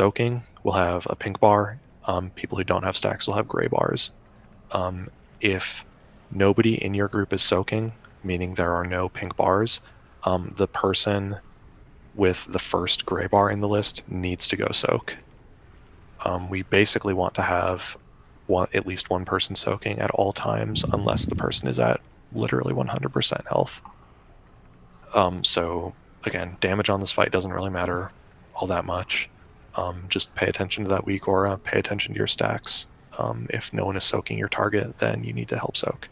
soaking will have a pink bar. People who don't have stacks will have gray bars. If nobody in your group is soaking, meaning there are no pink bars, the person with the first gray bar in the list needs to go soak. We basically want to have at least one person soaking at all times, unless the person is at literally 100% health. So again, damage on this fight doesn't really matter all that much. Just pay attention to that weak aura, pay attention to your stacks. If no one is soaking your target, then you need to help soak.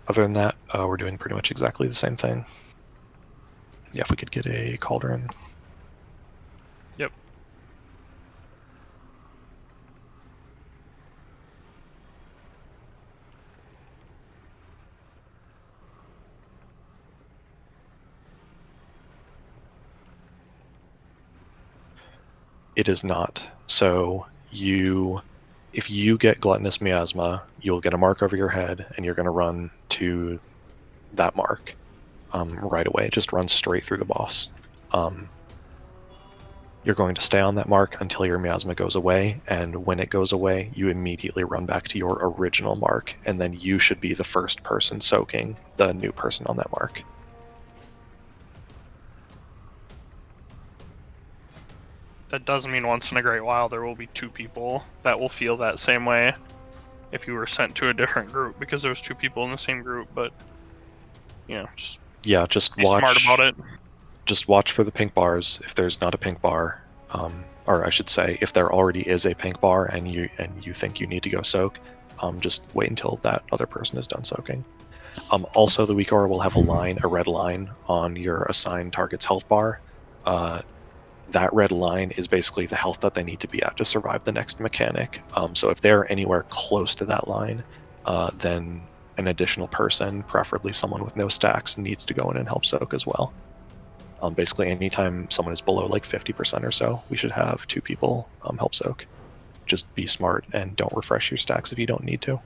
Other than that, we're doing pretty much exactly the same thing. Yeah, if we could get a cauldron. Yep. It is not. So if you get gluttonous miasma, you'll get a mark over your head, and you're going to run to that mark right away. Just run straight through the boss. You're going to stay on that mark until your miasma goes away, and when it goes away, you immediately run back to your original mark, and then you should be the first person soaking the new person on that mark. That does mean once in a great while there will be 2 people that will feel that same way if you were sent to a different group, because there's 2 people in the same group, but just be watch, smart about it. Just watch for the pink bars. If there's not a pink bar, or I should say, if there already is a pink bar and you think you need to go soak, just wait until that other person is done soaking. Also, the weak aura will have a red line on your assigned target's health bar. That red line is basically the health that they need to be at to survive the next mechanic. So if they're anywhere close to that line, then an additional person, preferably someone with no stacks, needs to go in and help soak as well. Basically, anytime someone is below like 50% or so, we should have 2 people help soak. Just be smart and don't refresh your stacks if you don't need to.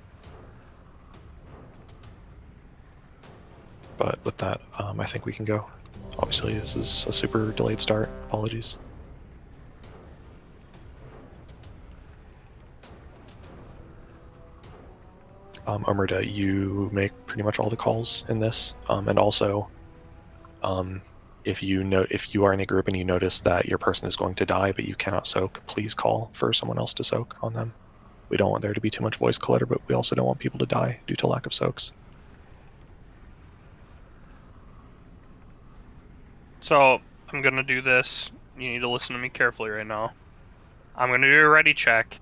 But with that, I think we can go. Obviously, this is a super delayed start. Apologies. Omerta, you make pretty much all the calls in this, and also, if you are in a group and you notice that your person is going to die but you cannot soak, please call for someone else to soak on them. We don't want there to be too much voice clutter, but we also don't want people to die due to lack of soaks. So I'm gonna do this. You need to listen to me carefully right now. I'm gonna do a ready check.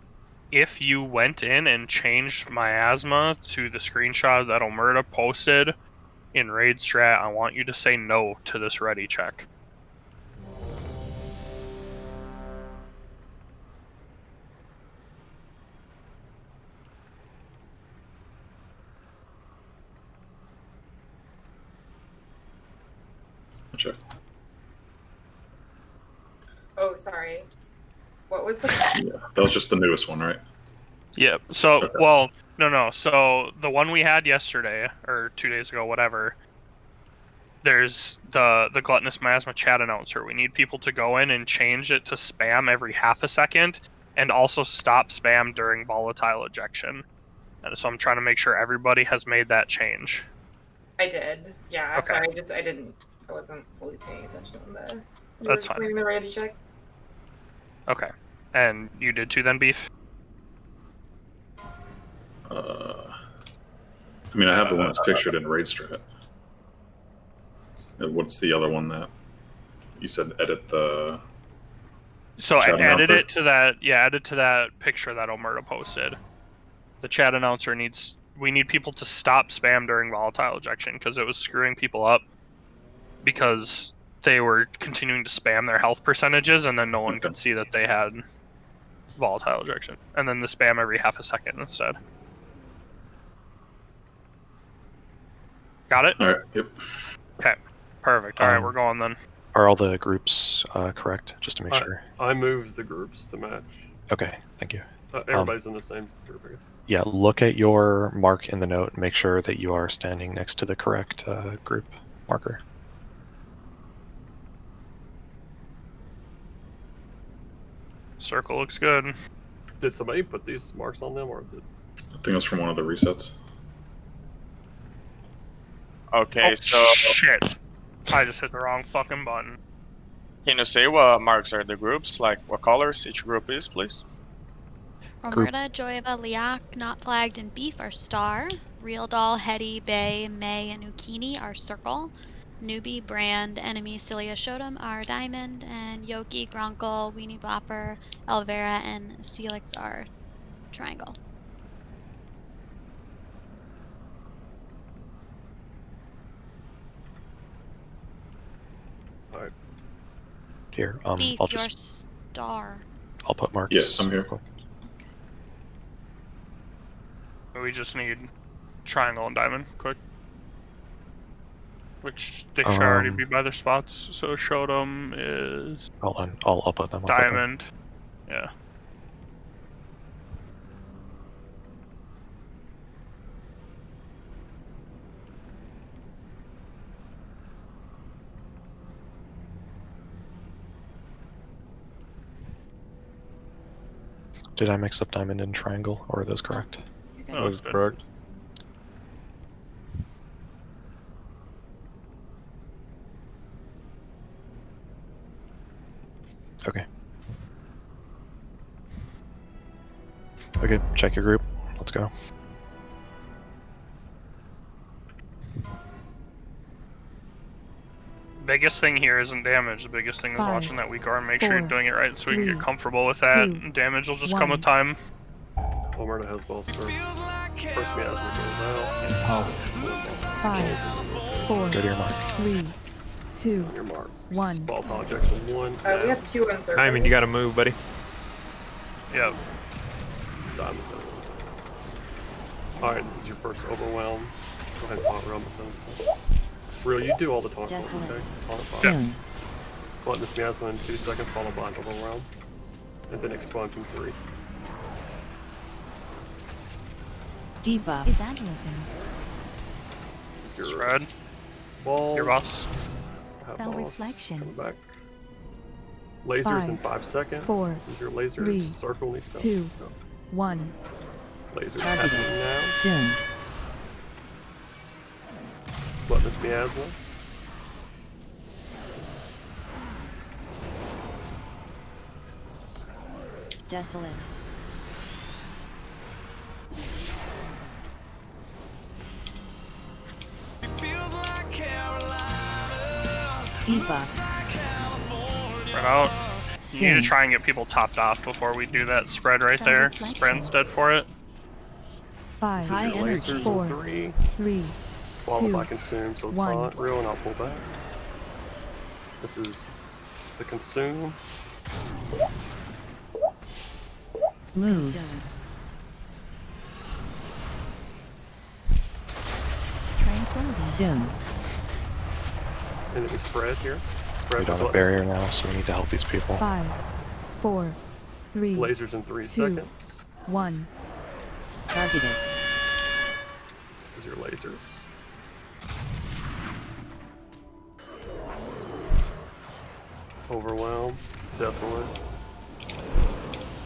If you went in and changed miasma to the screenshot that Omerta posted in Raid Strat, I want you to say no to this ready check. Check. Oh, sorry. What was the... Yeah, that was just the newest one, right? Yep. So, Okay. well, no. So the one we had yesterday, or 2 days ago, whatever, there's the gluttonous miasma chat announcer. We need people to go in and change it to spam every half a second, and also stop spam during volatile ejection. And so I'm trying to make sure everybody has made that change. I did. Yeah, Okay. sorry, I wasn't fully paying attention on the... That's fine. The ready check. Okay. And you did too then, Beef? I mean, I have the one that's pictured in Raid Strat. And what's the other one that you said edit the... So I chat added announcer? it to that, added to that picture that Omerta posted. The chat announcer we need people to stop spam during volatile ejection because it was screwing people up because they were continuing to spam their health percentages and then no one could see that they had volatile ejection. And then the spam every half a second instead. Got it? All right, yep. Okay, perfect. All right, we're going then. Are all the groups correct, just to make sure? I moved the groups to match. Okay, thank you. Everybody's in the same group, I guess. Yeah, look at your mark in the note and make sure that you are standing next to the correct group marker. Circle looks good. Did somebody put these marks on them, or did... I think it was from one of the resets. Okay, Oh, so shit. I just hit the wrong fucking button. can you say what marks are the groups? Like what colors each group is, please? Group. Omerta, Joyva, Liak, Not Flagged, and Beef are Star. Real Doll, Hetty, Bay, May, and Ukini are Circle. Newbie, Brand, Enemy, Cilia, Shodom are Diamond. And Yoki, Grunkle, Weenie Bopper, Elvera, and Celix are Triangle. Alright. Here, Beef, I'll your just Star. I'll put marks. Yeah, I'm here. Cool. We just need triangle and diamond, quick. Which they should already be by their spots. So Shodom is Hold on, I'll put them. diamond. Yeah. Did I mix up diamond and triangle, or are those correct? You're good. Oh, that's good. Correct. Okay. Okay, check your group. Let's go. Biggest thing here isn't damage. The biggest thing is 5, watching that weak arm. Make sure you're 4, doing it right so we can 3, get comfortable with that. 2, Damage will just come with 1. time. Omerta has ball star. First miasma goes out. 5, 4, Go to your mark. 3, 2, On your mark. 1. Ball ejection 1. We have 2 on circle. Diamond, you gotta move, buddy. Yep. Diamond's gonna go. Alright, this is your first overwhelm. Go ahead and taunt around the sun. Real, you do all the taunt rolls, okay? Taunt 5. Button this miasma in 2 seconds, followed by an overwhelm. And then expunge in 3. Debuff. Evangelism. This is your Spread. balls. Your boss. Have Spell balls. reflection. Coming back. Lasers in 5, 5 seconds. 4, This is your lasers. 3, Circle needs to 2, 1. Lasers happening now. Soon. Button this miasma. Desolate. Debuff. Spread out. You need to try and get people topped off before we do that spread right there. Reflection. Spread's dead for it. 5, This is your lasers 4, in 3. 3, Followed 2, by consume. So 1. taunt, real, and I'll pull back. This is the consume. Move. Tranquility. Soon. And then we spread here. Spread We don't with have barrier now, so we need to help these people. 5, 4, 3, lasers in 3 2. seconds. 1. Targeted. This is your lasers. Overwhelm. Desolate.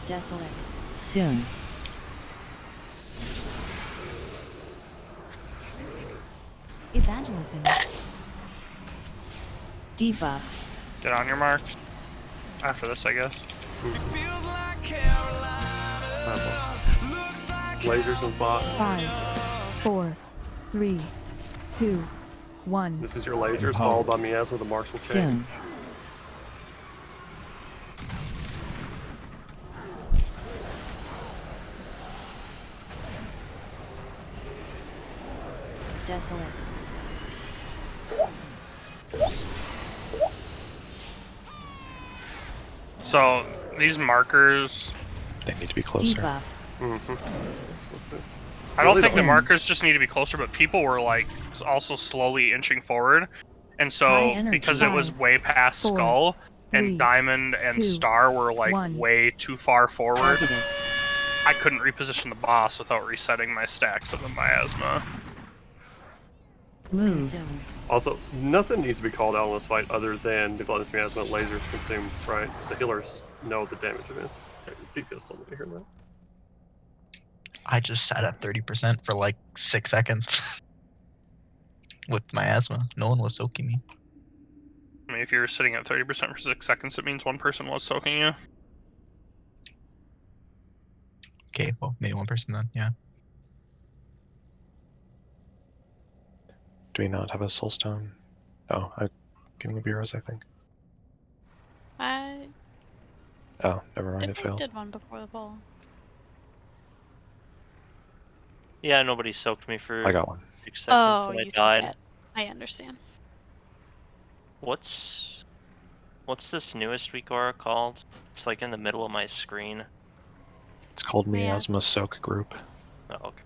Desolate. Soon. Evangelism. Debuff. Get on your mark. After this, I guess. Lasers and 5. 5, 4, 3, 2, 1. This is your lasers, followed by miasma. The marks will change. Soon. Desolate. So these markers, They need to be closer. Debuff. Mm-hmm. I don't Really think the don't. markers just need to be closer, but people were like also slowly inching forward. And High so energy. because it was 5, way past 4, Skull 3, and Diamond and 2, Star were like 1. way too far forward, Targeted. I couldn't reposition the boss without resetting my stacks of the miasma. Move. Also, nothing needs to be called out in this fight other than the gluttonous miasma lasers consumed, right? The healers know the damage events. Deep pistol, did you hear that? I just sat at 30% for like 6 seconds with my asthma. No one was soaking me. I mean, if you're sitting at 30% for 6 seconds, it means one person was soaking you. Okay, well, maybe one person then, yeah. Do we not have a soulstone? Oh, I'm getting a Bureaus, I think. I Oh, never mind, it think I failed. did one before the poll. Yeah, nobody soaked me for I got one. 6 seconds Oh, and I you died. took it. I understand. What's this newest Weekora called? It's like in the middle of my screen. It's called Miasma. Miasma Soak Group. Oh, okay.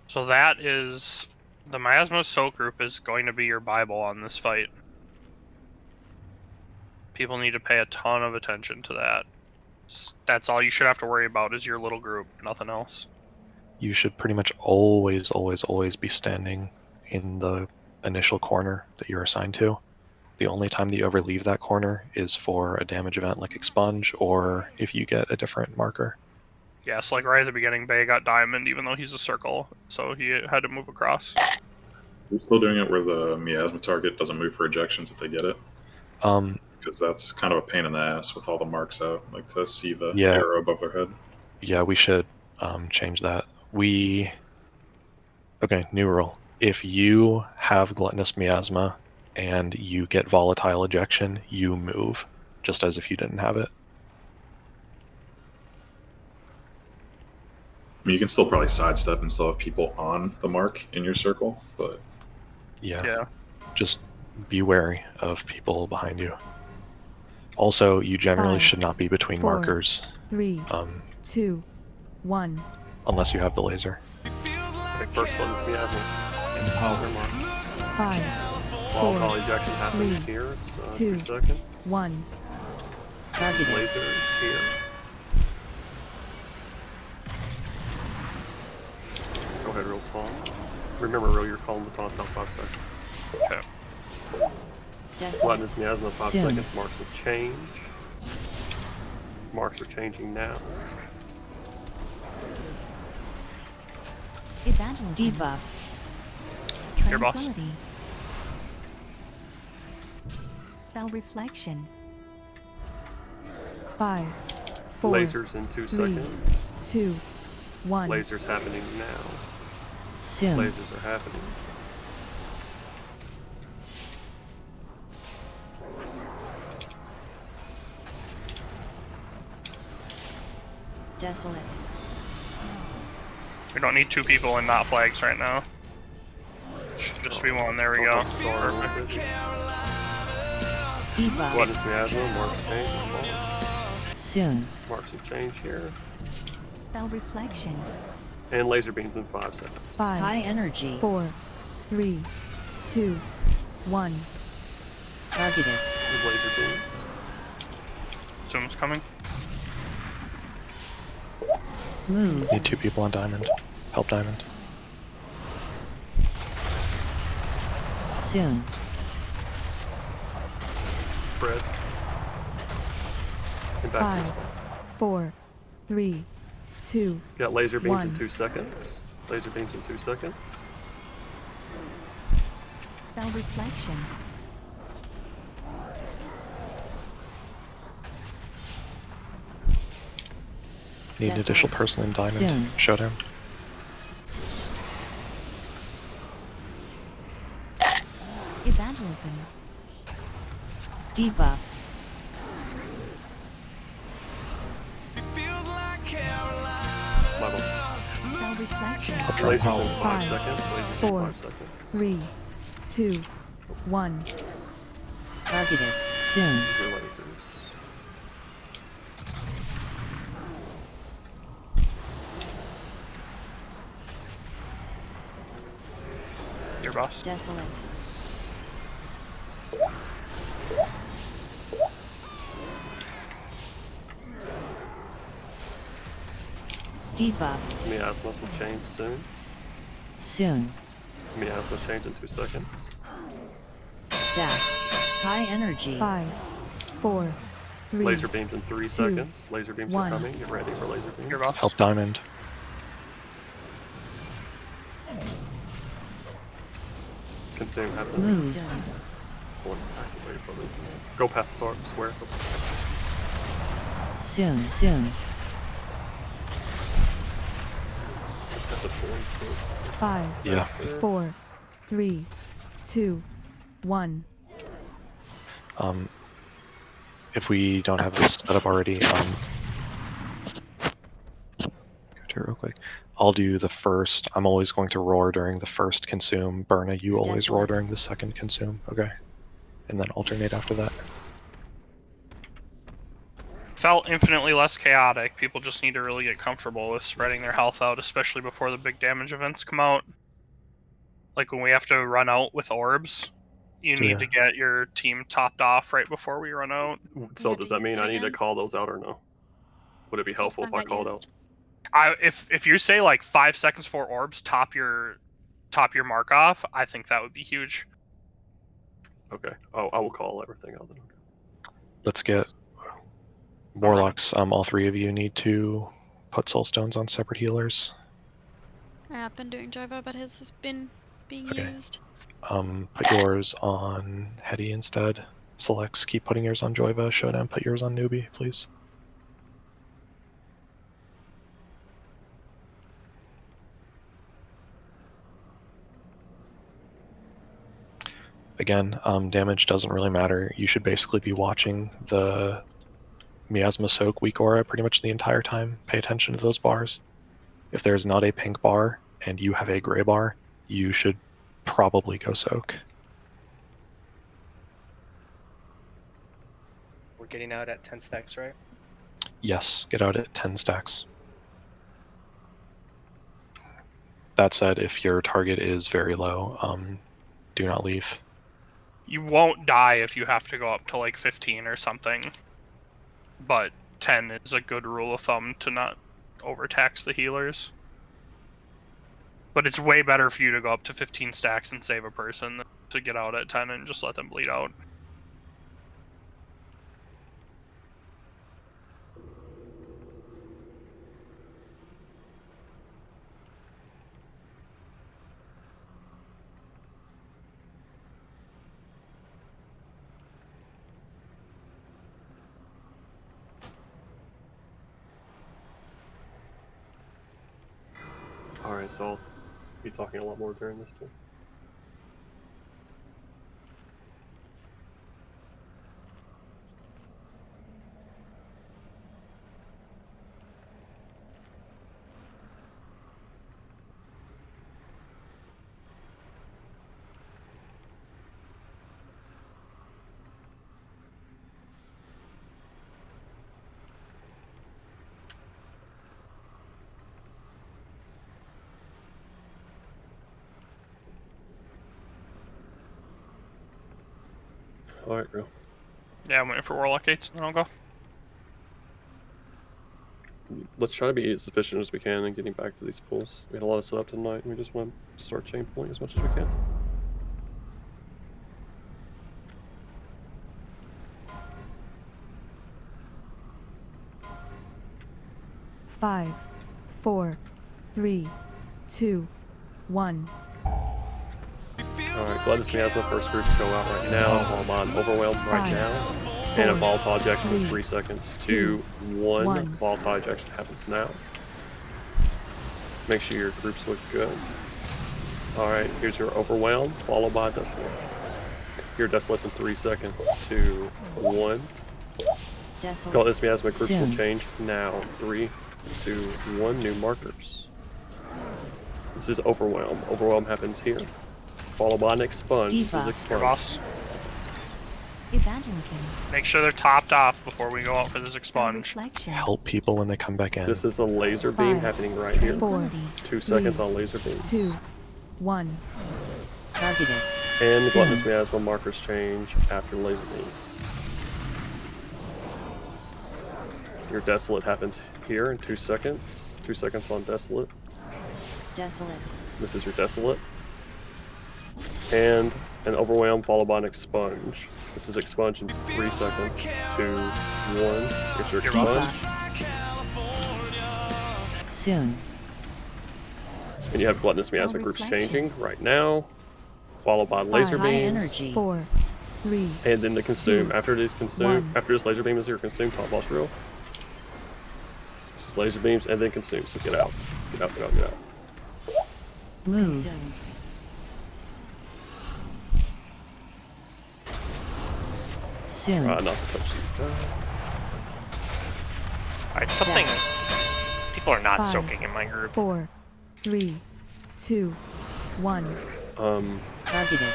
So that is... The Miasma Soak group is going to be your Bible on this fight. People need to pay a ton of attention to that. That's all you should have to worry about is your little group, nothing else. You should pretty much always, always, always be standing in the initial corner that you're assigned to. The only time that you ever leave that corner is for a damage event like Expunge, or if you get a different marker. Yeah, so like right at the beginning, Bay got Diamond, even though he's a circle, so he had to move across. We're still doing it where the miasma target doesn't move for ejections if they get it. Because that's kind of a pain in the ass with all the marks out, like to see the arrow above their head. Yeah, we should change that. Okay, new rule. If you have gluttonous miasma and you get volatile ejection, you move, just as if you didn't have it. I mean, you can still probably sidestep and still have people on the mark in your circle, but yeah. Just be wary of people behind you. Also, you generally 5, should not be between 4, markers. 3, 2, 1. Unless you have the laser. Okay, first gluttonous miasma. Power mark. 5, Volatile 4, ejection happens 3, here. 2, 2 seconds. 1. Targeted. Laser is here. Go ahead, real taunt. Remember, real, you're calling the taunts out 5 seconds. Okay. Gluttonous miasma 5 seconds. Marks will change. Marks are changing now. Evangelism. Debuff. Your boss. Tranquility. Spell reflection. 5, 4, Lasers in 2 3, seconds. 2, 1. Lasers happening now. Soon. Lasers are happening. Desolate. We don't need 2 people and not flags right now. Should just be 1, there we go. Perfect. Debuff. Gluttonous miasma, marks change. Soon. Marks will change here. Spell reflection. And laser beams in 5 seconds. 5, High energy. 4, 3, 2, 1. Targeted. There's laser beams. Zoom's coming. Move. Need 2 people on Diamond. Help Diamond. Soon. Spread. And back to 5, 4, 3, 2. Got laser beams in 1. 2 seconds. Laser beams in 2 seconds. Spell reflection. Need an additional person in Diamond. Soon. Showdown. Evangelism. Debuff. Level. Spell reflection. I'll try. Lasers in 5 5, seconds. Lasers 4, in 5 seconds. 3, 2, 1. Targeted. Soon. These are lasers. Your boss. Desolate. Debuff. Miasmas will change soon. Soon. Miasma change in 2 seconds. Stack. High energy. 5, 4, 3. Laser beams in 3 2, seconds. Laser beams 1. are coming. Get ready for laser beams. Your boss. Help Diamond. Consume happens. Move. Activate for laser beam. Go past square. Soon. Soon. Just have to pull in soon. 5, Yeah. 4, 3, 2, 1. If we don't have this set up already, go to it real quick. I'll do the first. I'm always going to roar during the first consume. Berna, you always roar during the second consume. Okay. And then alternate after that. Felt infinitely less chaotic. People just need to really get comfortable with spreading their health out, especially before the big damage events come out. Like when we have to run out with orbs, you need to get your team topped off right before we run out. So does that mean I need to call those out or no? Would it be helpful if I called out? If you say like 5 seconds before orbs, top your mark off, I think that would be huge. Okay. Oh, I will call everything out then. Let's get Warlocks. All 3 of you need to put soul stones on separate healers. I've been doing Jova, but his has been being used. Put yours on Hetty instead. Selects, keep putting yours on Joiva. Showdown, put yours on Newbie, please. Again, damage doesn't really matter. You should basically be watching the Miasma Soak weak aura pretty much the entire time. Pay attention to those bars. If there's not a pink bar and you have a gray bar, you should probably go soak. We're getting out at 10 stacks, right? Yes, get out at 10 stacks. That said, if your target is very low, do not leave. You won't die if you have to go up to like 15 or something, but 10 is a good rule of thumb to not overtax the healers. But it's way better for you to go up to 15 stacks and save a person than to get out at 10 and just let them bleed out. Alright, so I'll be talking a lot more during this pool. Alright, bro. Yeah, I'm waiting for Warlock 8, and then I'll go. Let's try to be as efficient as we can in getting back to these pools. We had a lot of setup tonight, and we just want to start chain pulling as much as we can. Five, 4, 3, 2, 1. Alright, Gladys Miasma first groups go out right now. Valmon overwhelmed right now. And a volatile ejection in 3 seconds. 2, 1. Volatile ejection happens now. Make sure your groups look good. Alright, here's your overwhelm, followed by Desolate. Your Desolate's in 3 seconds. 2, 1. Gladys Miasma groups will change now. 3, 2, 1. New markers. This is overwhelm. Overwhelm happens here. Followed by an expunge. This is expunge. Your boss. Evangelism. Make sure they're topped off before we go out for this expunge. Help people when they come back in. This is a laser beam happening right here. 4, 2 seconds on laser beam. 2, 1. Targeted. And the Gluttonous Miasma markers change after laser beam. Your Desolate happens here in 2 seconds. 2 seconds on Desolate. Desolate. This is your Desolate. And an Overwhelm followed by an Expunge. This is Expunge in 3 seconds. 2, 1. Here's your Expunge. Soon. And you have Gluttonous Miasma groups changing right now. Followed by Laser High Beams. energy. 4, 3. And then the Consume. 2, After this Consume, 1. after this Laser Beam is your Consume, top boss reel. This is Laser Beams and then Consume, so get out. Get out, get out, get out. Move. Soon. Try not to touch these guys. Alright, something... People are not 5, soaking in my group. 4, 3, 2, 1. Targeted.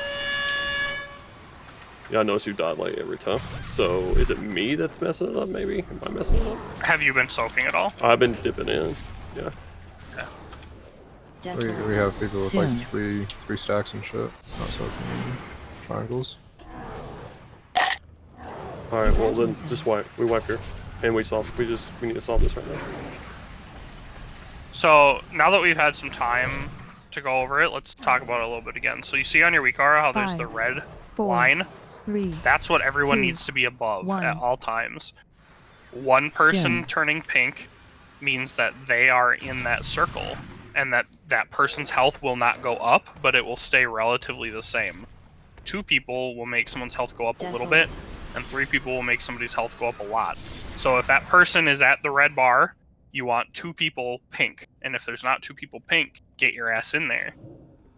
Yeah, I notice you died like every time. So, is it me that's messing it up, maybe? Am I messing it up? Have you been soaking at all? I've been dipping in, yeah. We have people with Soon. like three stacks and shit. Not soaking in triangles. Alright, well then, just wipe. We wipe here. And we need to solve this right now. So now that we've had some time to go over it, let's talk about it a little bit again. So you see on your weak aura how there's the 5, red 4, line? 3. That's what everyone 2, needs to be above 1. at all times. One person Soon. turning pink means that they are in that circle, and that person's health will not go up, but it will stay relatively the same. 2 people will make someone's health go up a little bit, and 3 people will make somebody's health go up a lot. So if that person is at the red bar, you want 2 people pink, and if there's not 2 people pink, get your ass in there.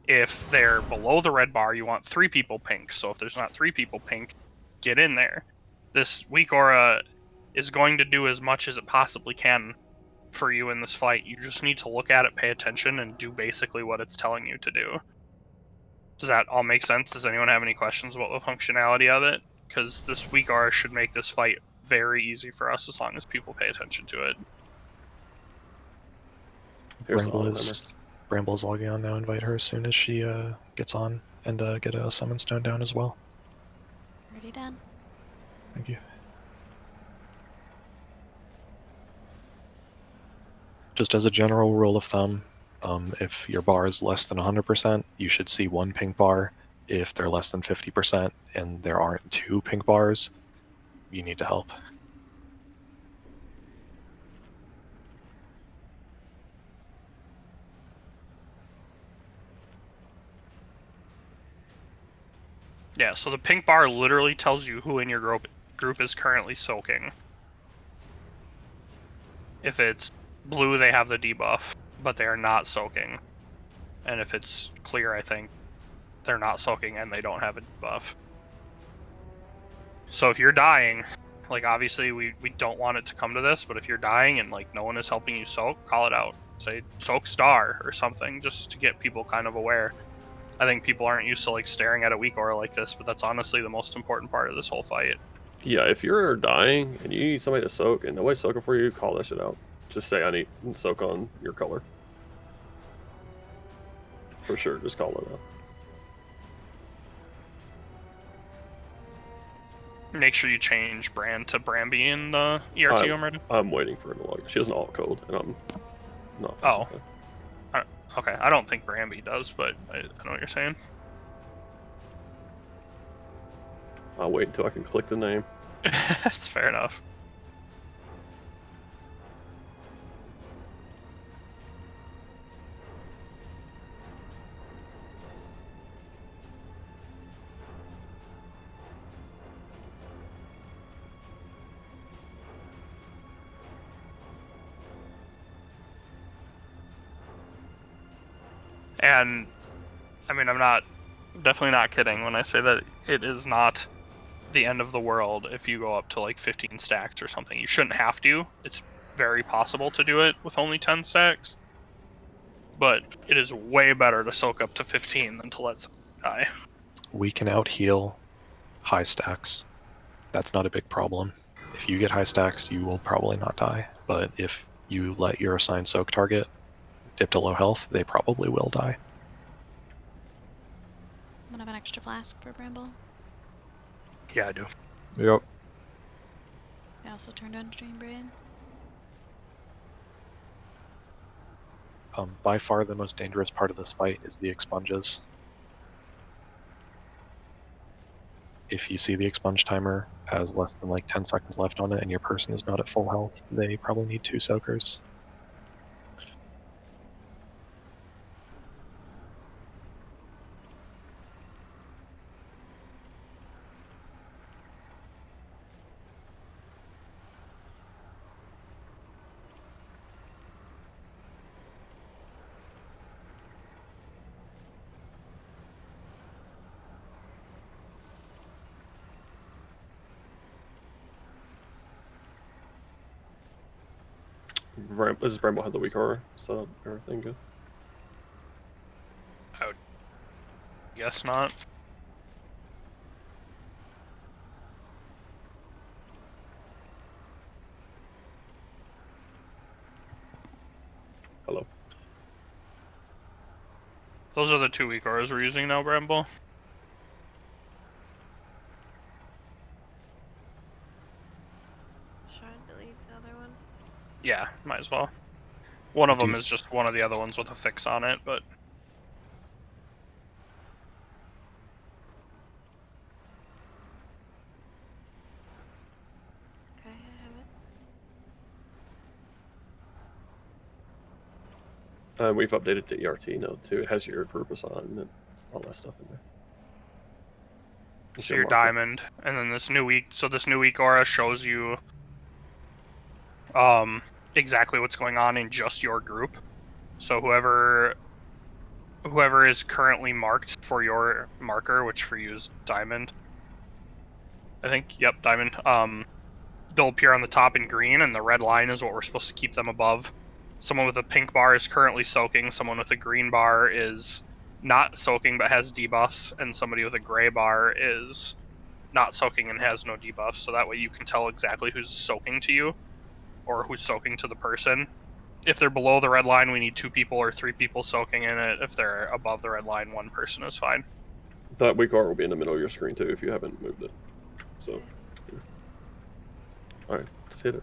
If they're below the red bar, you want 3 people pink, so if there's not 3 people pink, get in there. This weak aura is going to do as much as it possibly can for you in this fight. You just need to look at it, pay attention, and do basically what it's telling you to do. Does that all make sense? Does anyone have any questions about the functionality of it? Because this weak aura should make this fight very easy for us as long as people pay attention to it. Bramble is logging on now. Invite her as soon as she gets on, and get a summon stone down as well. Already done. Thank you. Just as a general rule of thumb, if your bar is less than 100%, you should see 1 pink bar. If they're less than 50% and there aren't 2 pink bars, you need to help. Yeah, so the pink bar literally tells you who in your group is currently soaking. If it's blue, they have the debuff, but they are not soaking. And if it's clear, I think, they're not soaking and they don't have a debuff. So if you're dying, like obviously we don't want it to come to this, but if you're dying and like no one is helping you soak, call it out. Say soak star or something, just to get people kind of aware. I think people aren't used to like staring at a weak aura like this, but that's honestly the most important part of this whole fight. Yeah, if you're dying and you need somebody to soak and nobody's soaking for you, call that shit out. Just say I need to soak on your color. For sure, just call it out. Make sure you change Brand to Bramby in the ERT already. I'm waiting for her to log. She has an alt code, and I'm not. Oh. Okay, I don't think Bramby does, but I know what you're saying. I'll wait until I can click the name. That's fair enough. And I mean, I'm definitely not kidding when I say that it is not the end of the world if you go up to like 15 stacks or something. You shouldn't have to. It's very possible to do it with only 10 stacks. But it is way better to soak up to 15 than to let someone die. We can out heal high stacks. That's not a big problem. If you get high stacks, you will probably not die. But if you let your assigned soak target dip to low health, they probably will die. I'm gonna have an extra flask for Bramble. Yeah, I do. Yep. I also turned on stream brain. By far the most dangerous part of this fight is the expunges. If you see the expunge timer has less than like 10 seconds left on it and your person is not at full health, they probably need 2 soakers. This is Bramble had the weak aura, so everything good. I would guess not. Hello. Those are the 2 weak auras we're using now, Bramble. Should I delete the other one? Yeah, might as well. One of them you- is just one of the other ones with a fix on it, but Okay, I have it. We've updated the ERT node too. It has your group assigned and all that stuff in there. so your diamond, and then this new week. So this new week aura shows you exactly what's going on in just your group. So whoever is currently marked for your marker, which for you is diamond, I think. Yep, diamond. They'll appear on the top in green, and the red line is what we're supposed to keep them above. Someone with a pink bar is currently soaking. Someone with a green bar is not soaking but has debuffs, and somebody with a gray bar is not soaking and has no debuffs. So that way you can tell exactly who's soaking to you, or who's soaking to the person. If they're below the red line, we need 2 people or 3 people soaking in it. If they're above the red line, 1 person is fine. That weak aura will be in the middle of your screen too if you haven't moved it. So, yeah. All right, let's hit it.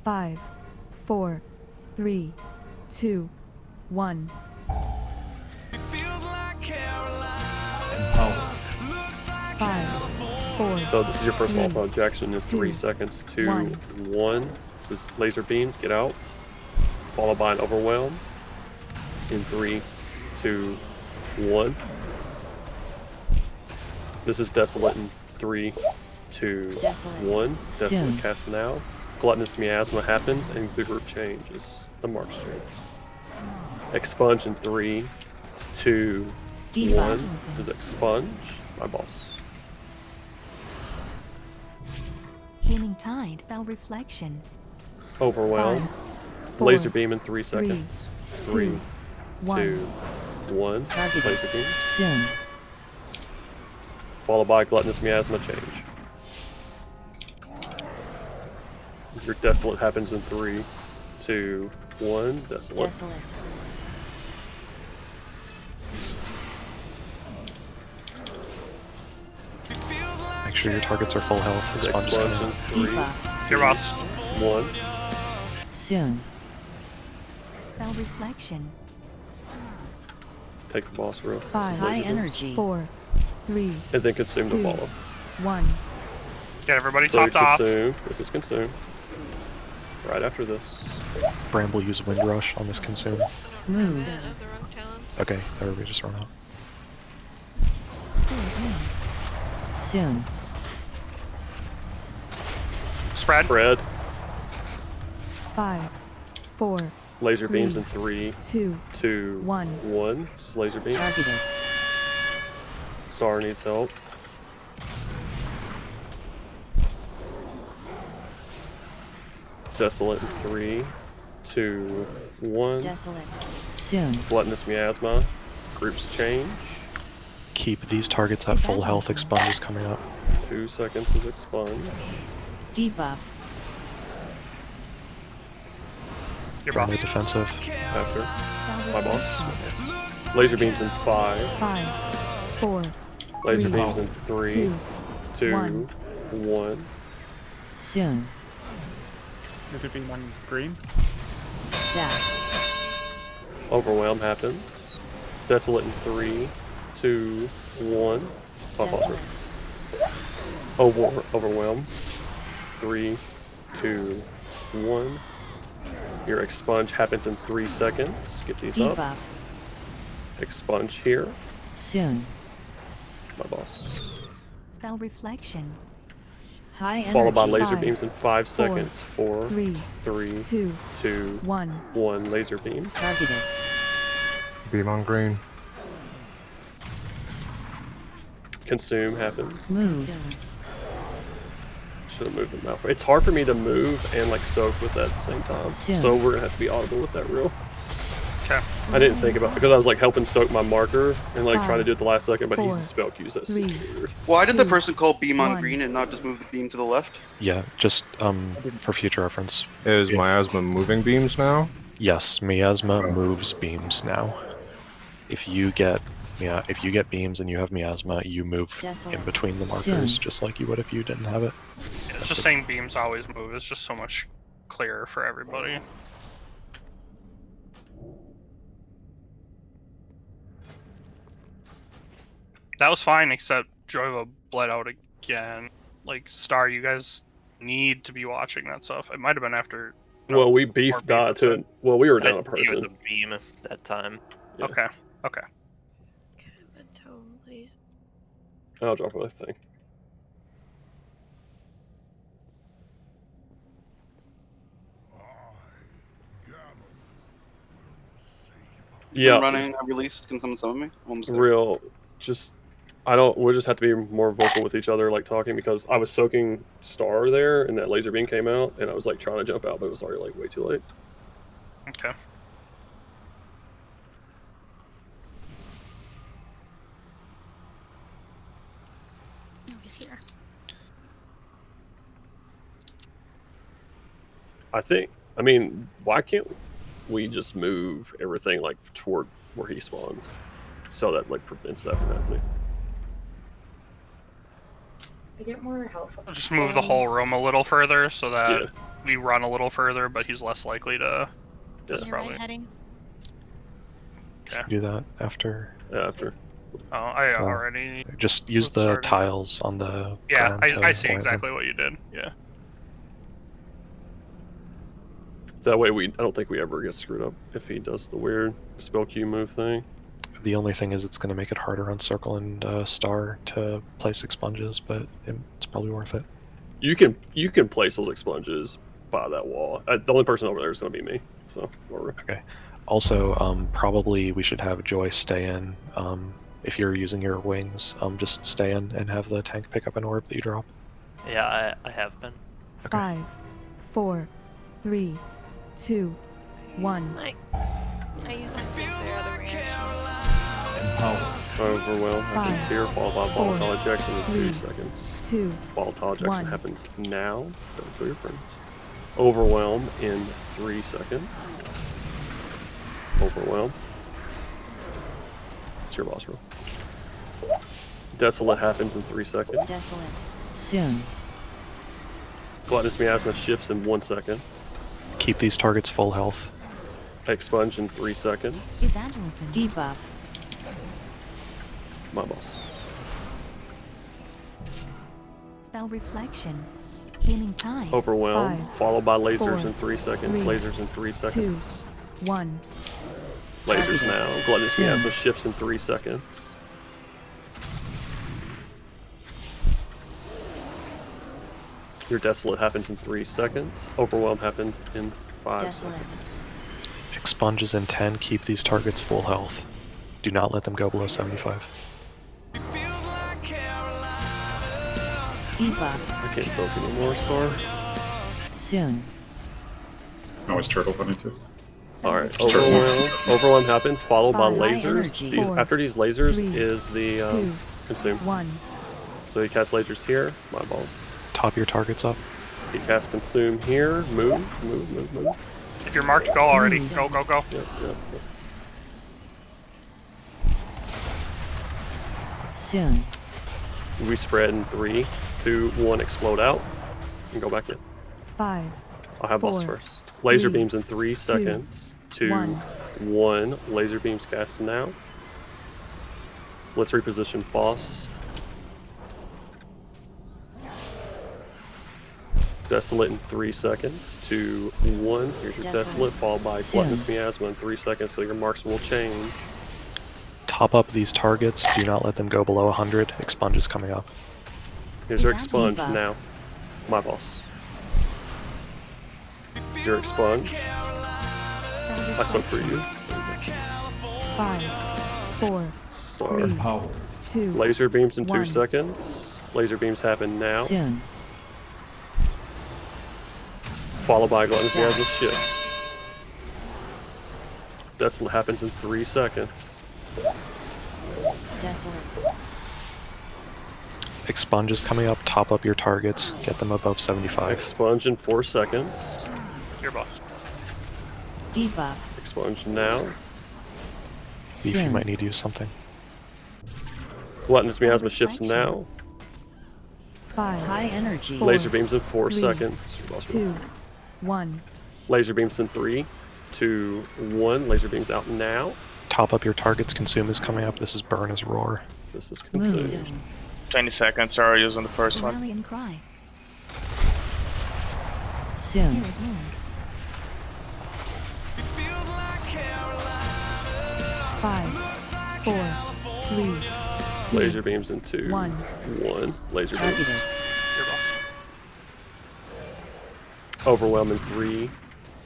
Five, 4, 3, 2, 1. Oh. 5, 4. So this is your first 3, wall projection in 3 2, seconds. 2, 1. 1. This is laser beams. Get out. Followed by an overwhelm. In 3, 2, 1. This is desolate in 3, 2, 1. Desolate Soon. cast now. Gluttonous miasma happens and the group changes. The marks change. Expunge in 3, 2, 1. This is expunge. My boss. Healing Tide, Spell Reflection. Overwhelm. 5, 4, Laser beam in 3 seconds. 3, 2, 2, 1. Laser beam. Soon. Followed by gluttonous miasma change. Your desolate happens in 3, 2, 1. Desolate. Make sure your targets are full health. Expunge Explosion. 3, 2, Your boss. 1. Soon. Spell Reflection. Take the boss row. 5, High energy. 4, 3, And then consume to 2, follow. 1. Get everybody So topped off. consume. This is consume. Right after this. Bramble use Wind Rush on this consume. Move. Okay, everybody just run out. Soon. Spread. Spread. 5, 4, Laser 3, beams in 3, 2, 2, 1. 1. This is laser beam. Targeted. Star needs help. Desolate in 3, 2, 1. Desolate. Soon. Gluttonous miasma. Groups change. Keep these targets at full health. Expunge is coming up. 2 seconds is expunge. Debuff. Your Generally boss. defensive. After. My boss. Laser beams in 5, 5, 4, Laser 3, beams in 3, 2, 1. Soon. Laser beam on green. Death. Overwhelm happens. Desolate in 3, 2, 1. Desolate. Overwhelm. 3, 2, 1. Your expunge happens in 3 seconds. Get these Debuff. up. Expunge here. Soon. My boss. Spell reflection. High energy. Followed by laser 5, beams in 5 4, seconds. 4, 3, 3, 2, 2, 1. 1. Laser beams. Targeted. Beam on green. Consume happens. Move. Should have moved the mouth. It's hard for me to move and like soak with that at the same time. Soon. So we're gonna have to be audible with that rule. Okay. I didn't think about it because I was like helping soak my marker and like trying to do it the last second, but 4, he's a spell queue, so that's 3, weird. Why did the 2, person call beam on 1. green and not just move the beam to the left? Yeah, just for future reference. Is Miasma moving beams now? Yes, Miasma moves beams now. If you get beams and you have Miasma, you move Desolate. in between the markers Soon. just like you would if you didn't have it. Yeah, it's just saying beams always move. It's just so much clearer for everybody. That was fine, except Joiva bled out again. Like, Star, you guys need to be watching that stuff. It might have been after. Well, we beefed that to. Well, we were down a He was person. a beam that time. Yeah. Okay. Okay. But tone, please. I'll drop my thing. Yeah. Running, I released. Can someone summon me? Almost there. Real. Just. We'll just have to be more vocal with each other, like talking, because I was soaking Star there, and that laser beam came out, and I was like trying to jump out, but it was already like way too late. Okay. Oh, he's here. I mean, why can't we just move everything like toward where he spawns, so that like prevents that from happening? I get more health. I'll just move the whole room a little further so that Yeah. we run a little further, but he's less likely to. That's You're right, probably. heading. Okay. Do that after. After. Oh, I already. Just use the started. tiles on the. Yeah, ground to I see orient them. exactly what you did. Yeah. That way, I don't think we ever get screwed up if he does the weird spell queue move thing. The only thing is it's going to make it harder on Circle and Star to place expunges, but it's probably worth it. You can place those expunges by that wall. The only person over there is going to be me. So. Okay. Also, probably we should have Joy stay in. If you're using your wings, just stay in and have the tank pick up an orb that you drop. Yeah, I have been. 5, 4, 3, 2, 1. I use my other reactions. Overwhelm happens here, followed by volatile ejection in 2 seconds. 2, Volatile ejection 1. happens now. Don't kill your friends. Overwhelm in 3 seconds. Overwhelm. It's your boss roll. Desolate happens in 3 seconds. Desolate. Soon. Gluttonous Miasma shifts in 1 second. Keep these targets full health. Expunge in 3 seconds. Evangelism. Debuff. My boss. Spell reflection. Healing tide. Overwhelm, 5, followed by lasers 4, in 3 seconds. 3, Lasers in 3 seconds. 1. Lasers now. Gluttonous Miasma shifts in 3 seconds. Your Desolate happens in 3 seconds. Overwhelm happens in 5 Desolate. seconds. Expunges in 10. Keep these targets full health. Do not let them go below 75. Debuff. I can't soak anymore, Star. Soon. Always turtle if I need to. Alright, Overwhelm happens, followed by 5, lasers. These, 4, after these lasers 3, is the 2, Consume. 1. So he casts lasers here, my balls. Top your targets up. He casts Consume here, move. If you're marked, go already. Go. Yep. Soon. We spread in 3, 2, 1, explode out, and go back in. 5. I'll have 4, boss first. Laser 3, beams in 3 seconds. 2, 1. Laser beams cast now. Let's reposition boss. Desolate in 3 seconds. 2, 1. Here's your Desolate, followed by Gluttonous Miasma in 3 seconds, so your marks will change. Top up these targets. Do not let them go below 100. Expunge is coming up. Here's your Expunge now. My boss. Here's your Expunge. I suck for you. 5, 4, Star. 3, 2, Laser beams in 2 1. seconds. Laser beams happen now. Soon. Followed by Gluttonous Miasma shift. Desolate happens in 3 seconds. Desolate. Expunge is coming up. Top up your targets. Get them above 75. Expunge in 4 seconds. Your boss. Debuff. Expunge now. Beef, you might need to use something. Gluttonous Miasma shifts now. 5. High energy. Laser beams in 4 3, seconds. 2, 1. Laser beams in 3, 2, 1. Laser beams out now. Top up your targets. Consume is coming up. This is burn as roar. This is consumed. 20 seconds are using the first one. Rallying cry. Soon. Here is wound. 5, 4, 3, 2, Laser beams in 2, 1. 1. Laser beams. Targeted. Your boss. Overwhelm in 3,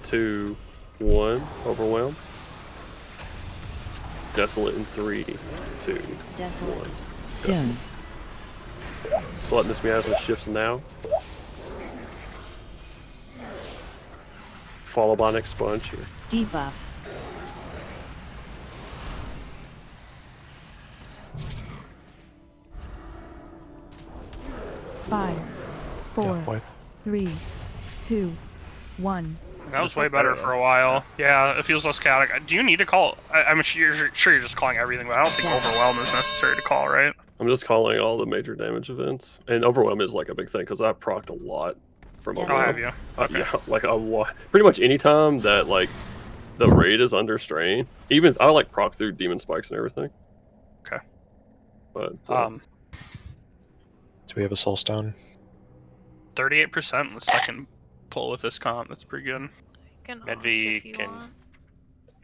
2, 1. Overwhelm. Desolate in 3, 2, Desolate. 1. Soon. Gluttonous Miasma shifts now. Followed by an Expunge here. Debuff. Five, 4, wipe. 3, 2, 1. That was way better for a while. Yeah, it feels less chaotic. Do you need to call? I'm sure you're just calling everything, but I don't think Overwhelm is necessary to call, right? I'm just calling all the major damage events. And Overwhelm is like a big thing because I procced a lot from Oh, Overwhelm. have you? Okay. Yeah, like a lot. Pretty much any time that like the raid is under strain, even I like proc through demon spikes and everything. Okay. But Do we have a soul stone? 38% the second pull with this comp. That's pretty good. Medvi can.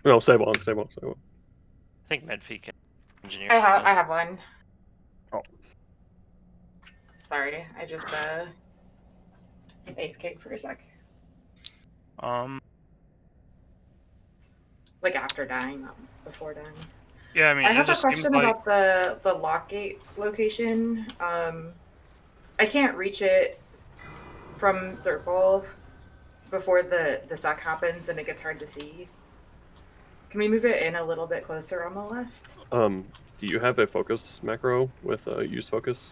No, save on, save on, save on. I think Medvi can engineer. I have one. Oh. Sorry, I just AFK for a sec. Like after dying, not before dying. Yeah, I mean, I have a just seems question about the lockgate location. I can't reach it from circle before the suck happens and it gets hard to see. Can we move it in a little bit closer on the left? Do you have a focus macro with use focus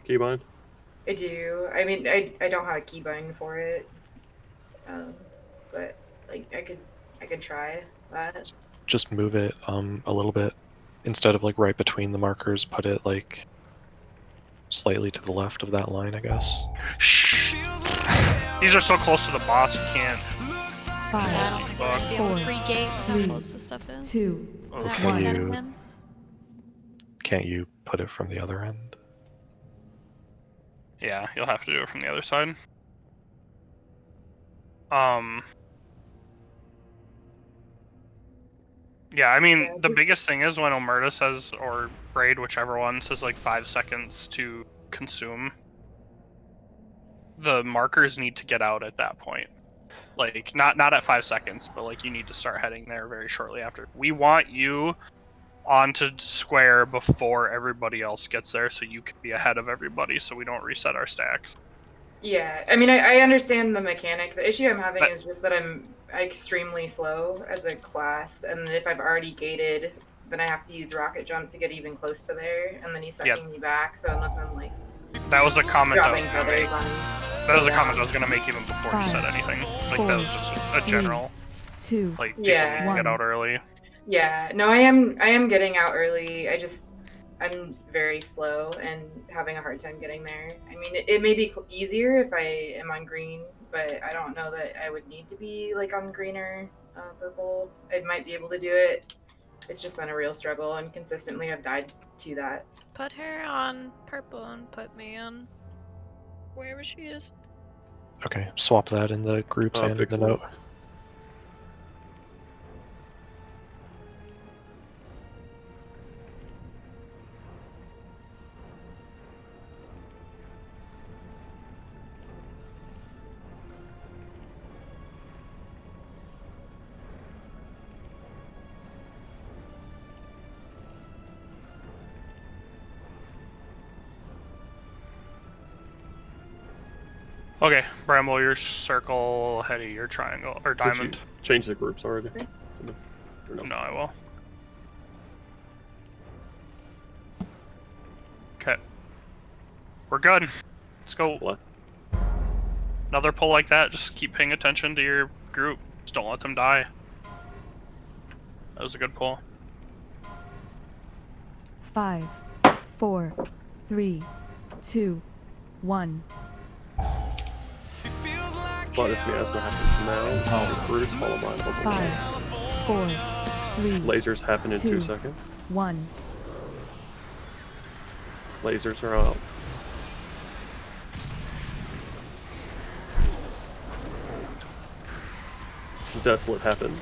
keybind? I do. I mean, I don't have a keybind for it, but like I could try that. Just move it a little bit. Instead of like right between the markers, put it like slightly to the left of that line, I guess. Shh. These are so close to the boss, you can't. 5, I don't think we're gonna be able to 4, free gate with how 3, close this stuff is. 2, Without Can resetting you- him. Can't you put it from the other end? Yeah, you'll have to do it from the other side. Yeah, I mean, the biggest thing is when Omerta says, or Braid, whichever one, says like 5 seconds to consume, the markers need to get out at that point. Like, not at 5 seconds, but like you need to start heading there very shortly after. We want you onto square before everybody else gets there so you can be ahead of everybody so we don't reset our stacks. Yeah, I mean, I understand the mechanic. The issue I'm having is just that I'm extremely slow as a class, and if I've already gated, then I have to use rocket jump to get even close to there, and then he's sucking me back. So unless I'm like, that was the comment I was dropping gonna feathers make. on. That was a comment I was gonna make even before you said anything. Like that was just a general. 2, Like Yeah. people need to get out early. Yeah, no, I am getting out early. I just I'm very slow and having a hard time getting there. I mean, it may be easier if I am on green, but I don't know that I would need to be like on green or purple. I might be able to do it. It's just been a real struggle, and consistently I've died to that. Put her on purple and put me on wherever she is. Okay, swap that in the groups and in the note. Okay, Bramble, your circle, Hetty, your triangle, or diamond. Change the groups already. No, I will. Okay. We're good. Let's go. What? Another pull like that, just keep paying attention to your group. Just don't let them die. That was a good pull. 5, 4, 3, 2, 1. This miasma happens now. Groups followed by the 5, 4, 3. Lasers happen in 2 seconds. 1. Lasers are out. Desolate happens.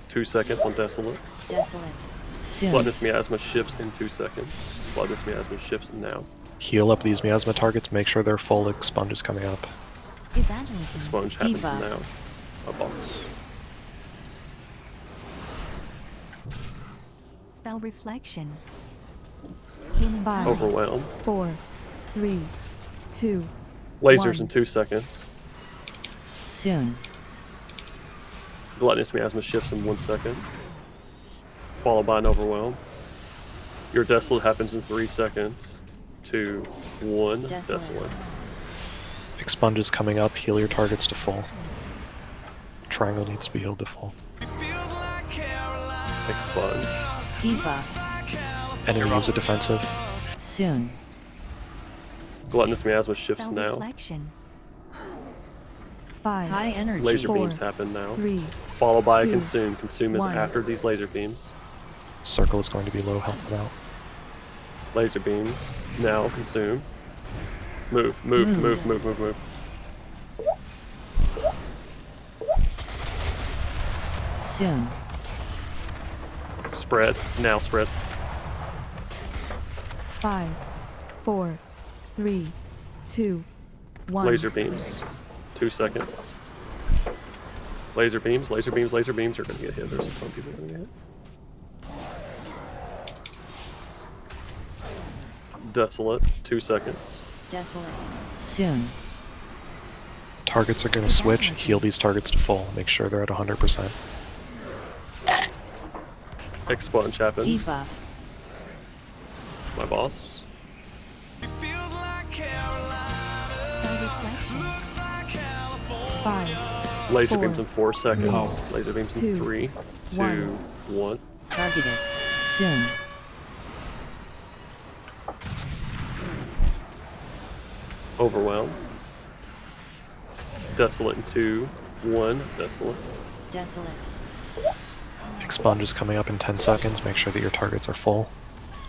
2 seconds on Desolate. Desolate. Soon. Bloodness miasma shifts in 2 seconds. Bloodness miasma shifts now. Heal up these miasma targets, make sure their full expunge is coming up. Evangelism. Expunge happens Diva. now. A boss. Spell reflection. Healing 5, time. Overwhelm. 4, 3, 2. Lasers 1. in 2 seconds. Soon. Gluttonous miasma shifts in 1 second. Followed by an overwhelm. Your desolate happens in 3 seconds. 2, 1. Desolate. Expunge is coming up, heal your targets to full. Triangle needs to be healed to full. Expunge. Debuff. Enemy use a defensive. Soon. Gluttonous miasma shifts Spell now. reflection. 5, High energy. Laser 4, beams happen now. 3, Followed by a 2, consume. Consume is 1. after these laser beams. Circle is going to be low, help them out. Laser beams. Now consume. Move. Soon. Spread. Now spread. 5, 4, 3, 2, 1. Laser beams. 2 seconds. Laser beams. You're gonna get hit. There's a ton of people gonna get hit. Desolate. 2 seconds. Desolate. Soon. Targets are going to switch, heal these targets to full, make sure they're at 100%. Expunge happens. Debuff. My boss. Spell reflection. 5, Laser 4, beams in 4 seconds. Oh. Laser beams in 2, 3, 2, 1. Targeted. Soon. Overwhelm. Desolate in 2, 1. Desolate. Desolate. Expunge is coming up in 10 seconds, make sure that your targets are full.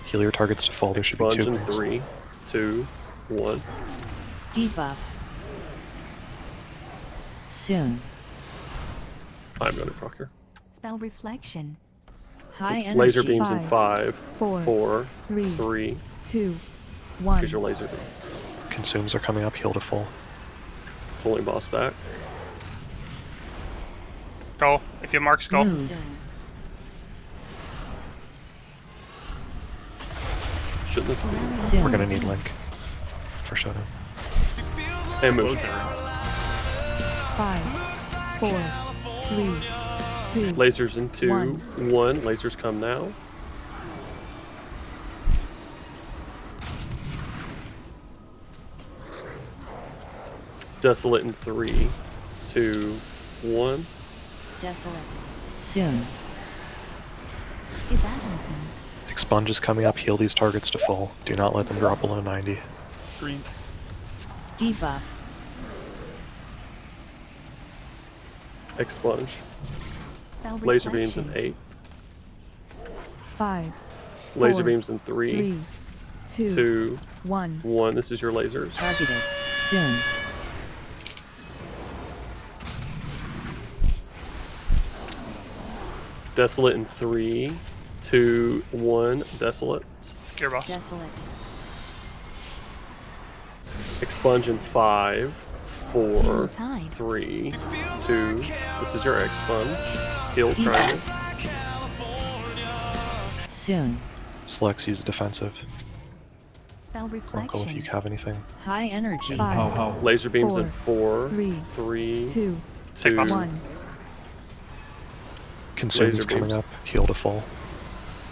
Heal your targets to full, there should be Expunge 2 in 3, 2, 1. Debuff. Soon. I'm going to Proctor. Spell reflection. High energy. Laser beams in 5, 4, 4, 3, 3. 2, 1. Here's your laser beam. Consumes are coming up, heal to full. Pulling boss back. Go. If you have marks, go. Move. Shouldn't this be? Soon. We're going to need Link for showdown. And move. 5, 4, 3, 2. Lasers in 2, 1. 1. Lasers come now. Desolate in 3, 2, 1. Desolate. Soon. Evangelism. Expunge is coming up. Heal these targets to full. Do not let them drop below 90. Green. Debuff. Expunge. Spell Laser beams in reflection. 8. 5. Laser 4, beams in 3, 2, 1. 1. This is your lasers. Targeted. Soon. Desolate in 3, 2, 1. Desolate. Gearbox. Desolate. Expunge in 5, 4, Time. 3, 2. This is your expunge. Heal triangle. Soon. Selects use defensive. Spell Uncle, if reflection. you have anything. High energy. 5, Laser beams in 4, 4, 3, 3, 2, 2. 1. Consume is Laser coming beams. up. Heal to full.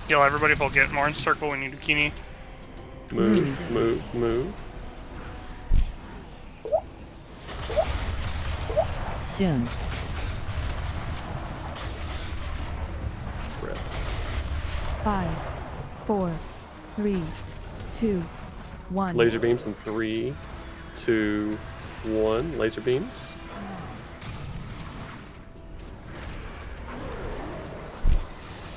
Heal everybody if we'll get more in circle. We need Bikini. Move, move, move. Soon. Spread. 5, 4, 3, 2, 1. Laser beams in 3, 2, 1. Laser beams.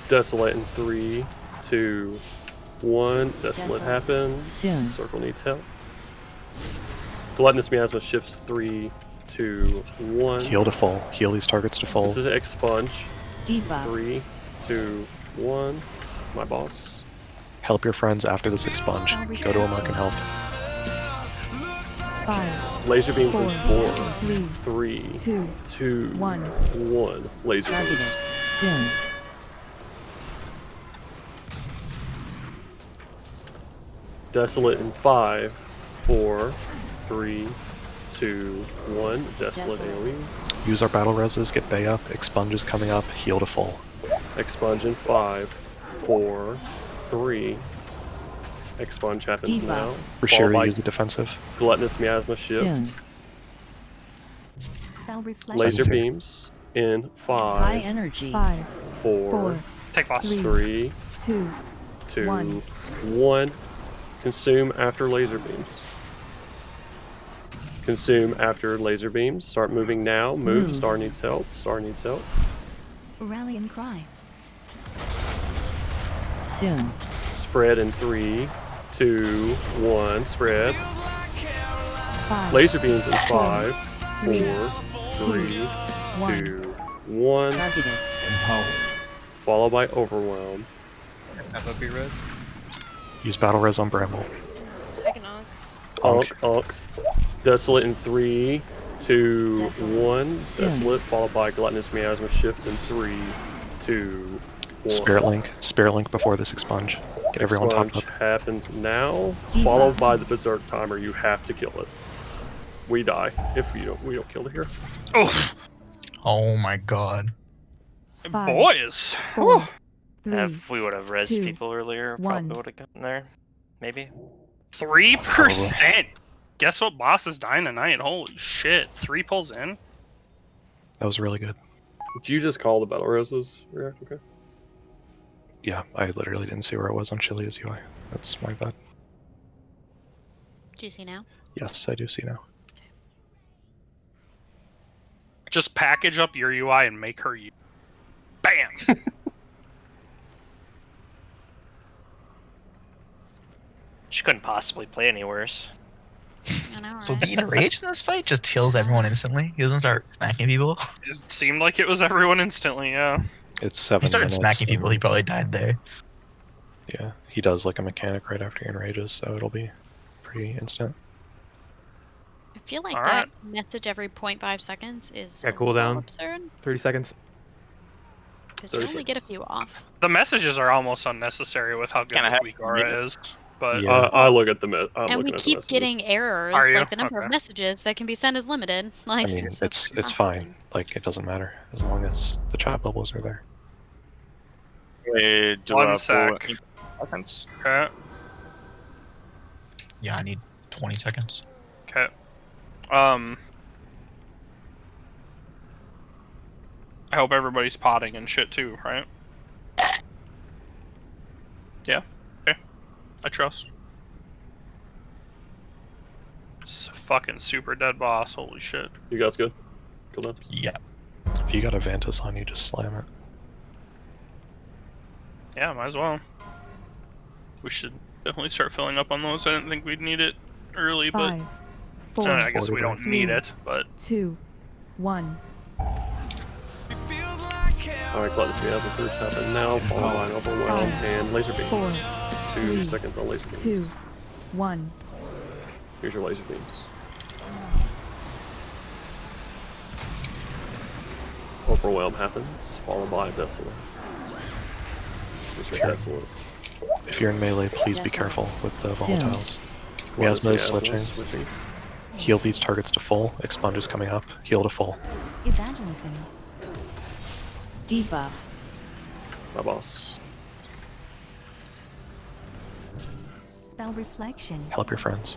Desolate in 3, 2, 1. Desolate happens. Soon. Circle needs help. Gluttonous Miasma shifts 3, 2, 1. Heal to full. Heal these targets to full. This is expunge. Debuff. 3, 2, 1. My boss. Help your friends after this expunge. Go to a mark and help. 5, Laser beams in 4, 3, 3, 2, 2, 1. 1. Laser Targeted. beams. Soon. Desolate in 5, 4, 3, 2, 1. Desolate AoE. Use our battle reses. Get Bay up. Expunge is coming up. Heal to full. Expunge in 5, 4, 3. Expunge happens Debuff. now. Followed Rashiri, by use the defensive. Gluttonous Miasma shift. Soon. Spell reflection. Laser Second beams in High 5, energy. 5, 4, 4, Take boss. 3, 3, 2, 2, 1. 1. Consume after laser beams. Consume after laser beams. Start moving now. Move. Move. Star needs help. Star needs help. Rally and cry. Soon. Spread in 3, 2, 1. Spread. 5, Laser beams in 5, 3, 4, 3, 1. 2, 1. Targeted. Followed by overwhelm. FOB res. Use battle res on Bramble. I can knock. Unk. Desolate in 3, 2, Desolate. 1. Soon. Desolate followed by Gluttonous Miasma shift in 3, 2, 1. Spirit Link before this expunge. Get everyone topped Expunge up. happens now, Debuff. followed by the Berserk timer. You have to kill it. We die if we don't kill it here. Oh, Oh my god. 5, boys. 4, 3, If we would have res 2, people earlier, 1. probably would have gotten there. Maybe. 3%. Guess what boss is dying tonight? Holy shit. 3 pulls in. That was really good. Did you just call the battle roses react? Okay. Yeah, I literally didn't see where it was on Chili's UI. That's my bad. Do you see now? Yes, I do see now. Just package up your UI and make her you. Bam! She couldn't possibly play any worse. I know, So right? the enrage in this fight just kills everyone instantly. He doesn't start smacking people. It seemed like it was everyone instantly, yeah. It's He 7 started minutes. smacking people, and- he probably died there. Yeah, he does like a mechanic right after he enrages, so it'll be pretty instant. I feel like All that right. message every 0.5 seconds is Yeah, a cool little down. absurd. 30 seconds. Because you 30 only get a few off. The messages are almost unnecessary with how good Kinda the have weak to aura mute it. is. But Yeah. I look at the I'm And we looking at the keep messages. getting errors. Are you? Like the number Okay. of messages that can be sent is limited. Like I mean, so it's fine. Like, it doesn't matter as long as the chat bubbles are there. We do 1 a sec. pull in seconds. Okay. Yeah, I need 20 seconds. Okay. I hope everybody's potting and shit too, right? Yeah. I trust. It's a fucking super dead boss. Holy shit. You guys good? Cool done. Yeah. If you got a Vantus on you, just slam it. Yeah, might as well. We should definitely start filling up on those. I didn't think we'd need it early, 5, but 4, I guess we don't need it, but 2, 1. Alright, Gluttonous Miasma groups happen now, followed by an Overwhelm and Laser Beams. 4, 2 3, seconds on Laser Beams. 2, 1. Here's your Laser Beams. Overwhelm happens, followed by Desolate. Here's your Desolate. If you're in melee, please be careful with the Soon. volatiles. Gluttonous Miasma is Miasma switching. Heal these targets to full. Expunge is coming up. Heal to full. Evangelism. Debuff. My boss. Spell reflection. Help your friends.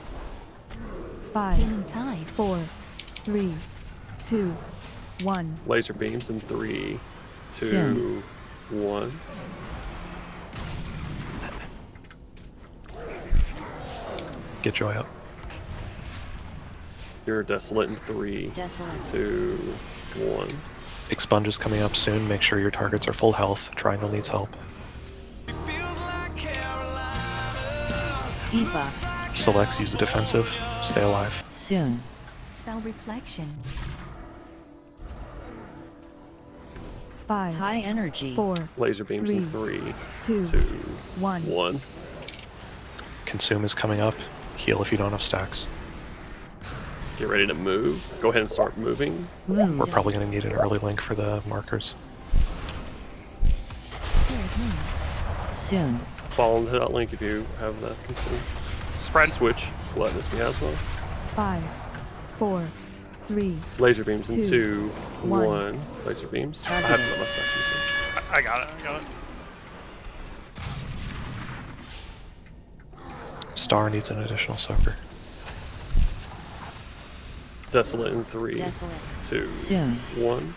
5, Healing tide. 4, 3, 2, 1. Laser Beams in 3, 2, Soon. 1. Get Joy up. You're Desolate in 3, Desolate. 2, 1. Expunge is coming up soon. Make sure your targets are full health. Triangle needs help. Debuff. Selects use a defensive. Stay alive. Soon. Spell reflection. 5, High energy. 4, Laser Beams in 3, 3, 2, 2, 1. 1. Consume is coming up. Heal if you don't have stacks. Get ready to move. Go ahead and start moving. Move. We're probably going to need an early link for the markers. Spirit moon. Soon. Follow that link if you have that consume. spread. Switch. Gluttonous Miasma. 5, 4, 3, Laser Beams in 2, 2, 1. 1. Laser Beams. I have to let my section. I got it. I got it. Star needs an additional soaker. Desolate in 3, Desolate. 2, Soon. 1.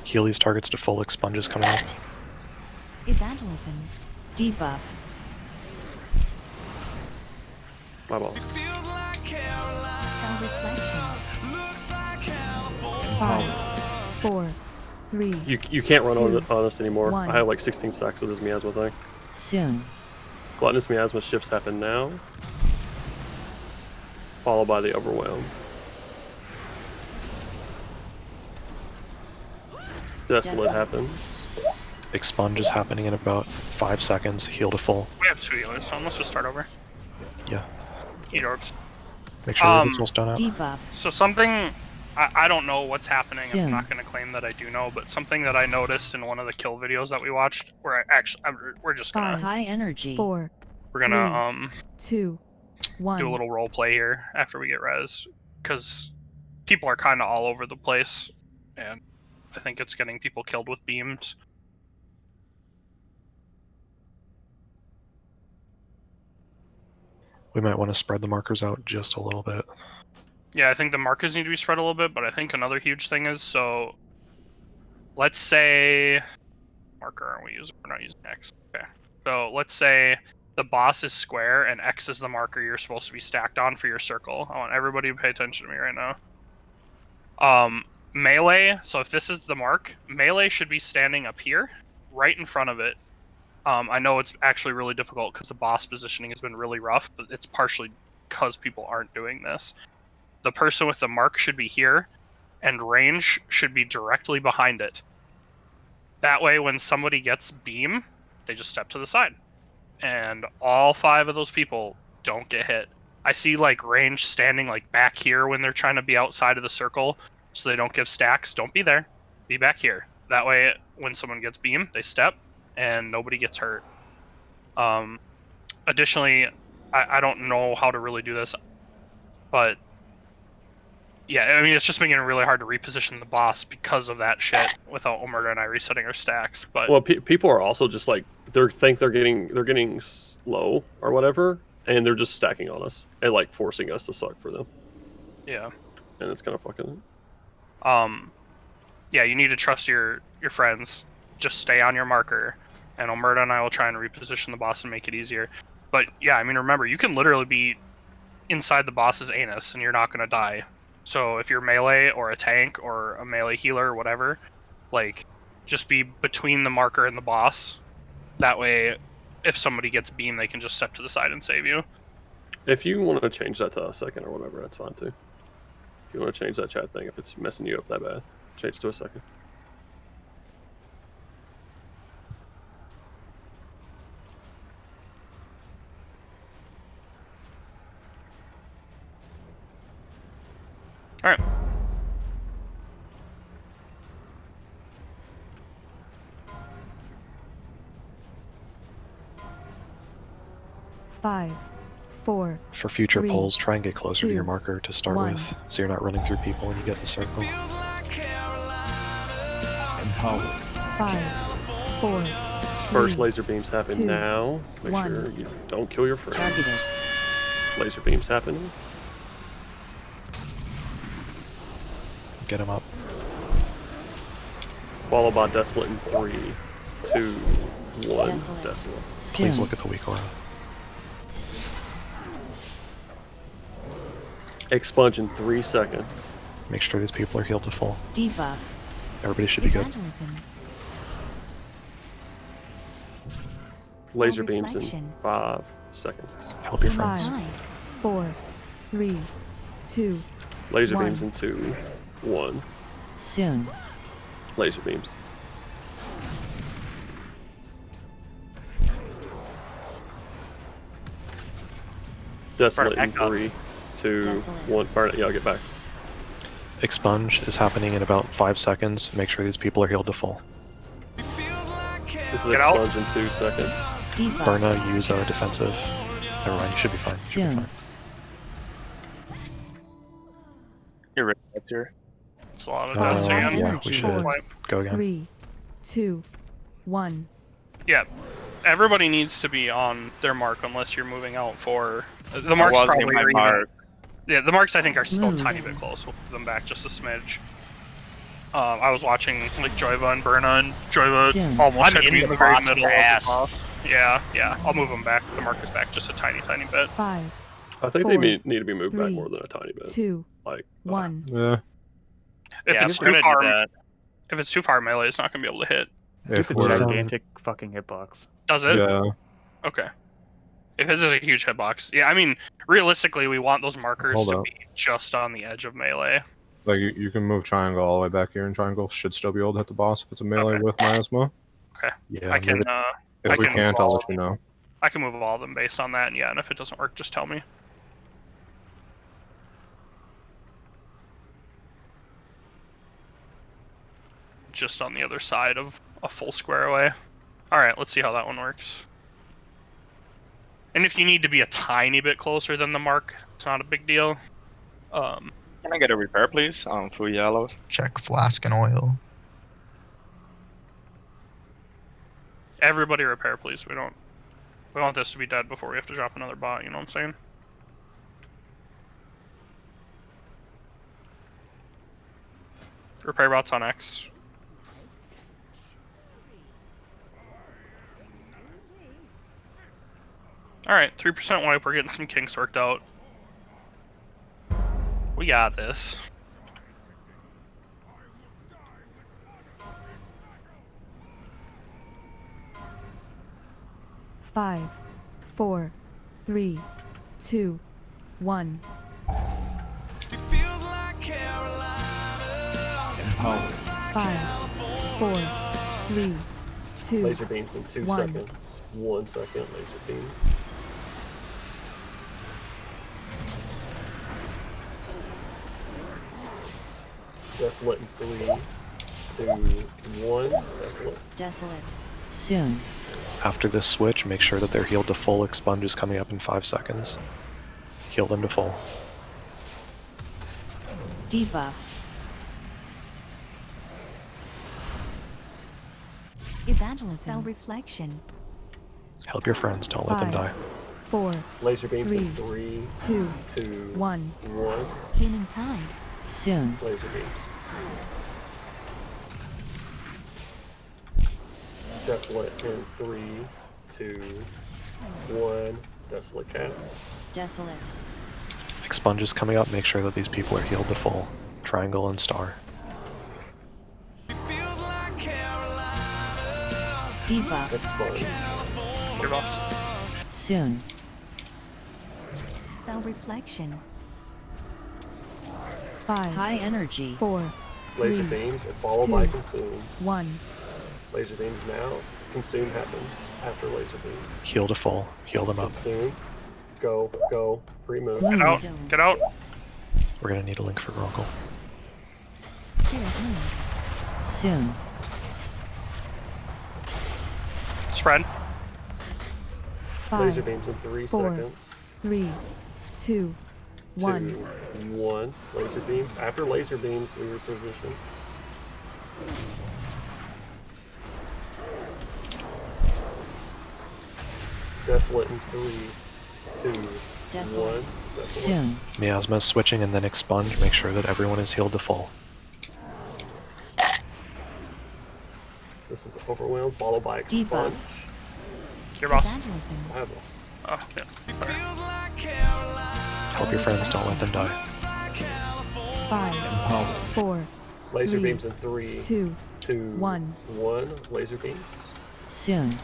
Heal these targets to full. Expunge is coming up. Evangelism. Debuff. My boss. Spell reflection. 5, 4, 3, You can't run on, 2, on us anymore. 1. I have like 16 stacks of this Miasma thing. Soon. Gluttonous Miasma shifts happen now. Followed by the Overwhelm. Desolate happens. Expunge is happening in about 5 seconds. Heal to full. We have 2 healers, so let's just start over. Yeah. Eat orbs. Make sure your missiles don't out. Debuff. So something, I don't know what's happening. Soon. I'm not going to claim that I do know, but something that I noticed in one of the kill videos that we watched, where we're just gonna, High energy. 4, we're gonna 2, 1. do a little role play here after we get res, because people are kind of all over the place, and I think it's getting people killed with beams. We might want to spread the markers out just a little bit. Yeah, I think the markers need to be spread a little bit, but I think another huge thing is, so let's say marker aren't we using? We're not using X. Okay. So let's say the boss is square and X is the marker you're supposed to be stacked on for your circle. I want everybody to pay attention to me right now. Melee, so if this is the mark, melee should be standing up here, right in front of it. I know it's actually really difficult because the boss positioning has been really rough, but it's partially because people aren't doing this. The person with the mark should be here, and range should be directly behind it. That way, when somebody gets beam, they just step to the side. And all 5 of those people don't get hit. I see like range standing like back here when they're trying to be outside of the circle, so they don't give stacks. Don't be there. Be back here. That way, when someone gets beam, they step, and nobody gets hurt. Additionally, I don't know how to really do this, but yeah, I mean, it's just been getting really hard to reposition the boss because of that shit without Omerta and I resetting our stacks. But well, people are also just like they're getting slow or whatever, and they're just stacking on us and like forcing us to suck for them. Yeah, and it's kind of fucking. Yeah, you need to trust your friends. Just stay on your marker. and Omerta and I will try and reposition the boss and make it easier. But yeah, I mean, remember, you can literally be inside the boss's anus and you're not going to die. So if you're melee or a tank or a melee healer or whatever, like, just be between the marker and the boss. That way, if somebody gets beamed, they can just step to the side and save you. If you want to change that to a second or whatever, that's fine too. If you want to change that chat thing, if it's messing you up that bad, change it to a second. Alright. Five, 4. For future 3, polls, try and get closer to your 2, marker to start 1. with, so you're not running through people when you get the circle. And how? 5, 4. First 3, laser beams happen 2, now. Make 1. sure you don't kill your friend. Targeted. Laser beams happening. Get him up. Followed by Desolate in 3, 2, 1. Desolate. Desolate. Please Soon. look at the weak aura. Expunge in 3 seconds. Make sure these people are healed to full. Debuff. Everybody should be good. Evangelism. Laser beams in Reflection. 5 seconds. Help your friends. 5, 4, 3, 2. Laser 1. beams in 2, 1. Soon. Laser beams. Desolate in back up. 3, 2, Desolate. 1. Burn it. Yeah, I'll get back. Expunge is happening in about 5 seconds. Make sure these people are healed to full. This is Get out. expunge in 2 seconds. Debuff. Burna, use a defensive. Never mind, you should be fine. You should be Soon. fine. You're right. That's your. It's a lot of Uh, deaths again. yeah, we should Four. go again. 3, 2, 1. Yeah, everybody needs to be on their mark unless you're moving out for the marks. was Probably in my are even, mark. yeah, the marks I think are still a Move. tiny bit close. We'll move them back just a smidge. I was watching like Joyva and Burna, and Joyva Soon. almost I'm had in me the in the very boss middle of the ass. boss. Yeah, yeah. I'll move them back. The marker's back just a tiny bit. 5, I think 4, they need to be moved back 3, more than a tiny bit. 2, Like, 1. Yeah. If Yeah, it's we're too gonna do far, that. if it's too far melee, it's not gonna be able to hit. It's a If we're- gigantic fucking hitbox. Does it? Yeah. Okay. If his is a huge hitbox, yeah. I mean, realistically, we want those markers Hold to up. be just on the edge of melee. Like you can move triangle all the way back here, and triangle should still be able to hit the boss if it's a melee Okay. with miasma. Okay. Yeah, I can. move it. If I we can can't, I'll move let you know. I can move all of them based on that. And yeah, and if it doesn't work, just tell me. Just on the other side of a full square away. All right, let's see how that one works. And if you need to be a tiny bit closer than the mark, it's not a big deal. Can I get a repair, please? Full yellow. Check flask and oil. Everybody repair, please. We want this to be dead before we have to drop another bot. You know what I'm saying? Repair bots on X. Alright, 3% wipe, we're getting some kinks worked out. We got this. Five, 4, 3, 2, 1. Empowers. 5, 4, 3, 2, laser beams in 2 1. seconds. 1 second, laser beams. Desolate in 3, 2, 1. Desolate. Desolate. Soon. After this switch, make sure that they're healed to full. Expunge is coming up in 5 seconds. Heal them to full. Debuff. Evangelism. Spell reflection. Help your friends, don't let them 5, die. 4, Laser beams in 3, 3, 2, 2, 1. 1. Healing tide. Soon. Laser beams. Desolate in 3, 2, 1. Desolate cast. Desolate. Expunge is coming up. Make sure that these people are healed to full. Triangle and star. Debuff. Expunge. Your boss. Soon. Spell reflection. 5, High energy. 4, Laser 3, beams and followed by 2, consume. 1. Laser beams now. Consume happens after laser beams. Heal to full. Heal them up. Consume. Go. Go. Remove. Get out. Get out. We're gonna need a link for Gronkle. Soon. Spread. 5, Laser beams in 3 4, seconds. 3, 2, 1. 2, 1. Laser beams. After laser beams, we reposition. Desolate in 3, 2, 1. Desolate. Soon. Miasma is switching and then expunge. Make sure that everyone is healed to full. This is overwhelmed, followed by expunge. Your boss. I have Oh, yeah. Help your friends. Don't let them die. 5, 4, Laser 3, beams in 3, 2, 2, 1. 1. Laser beams. Soon.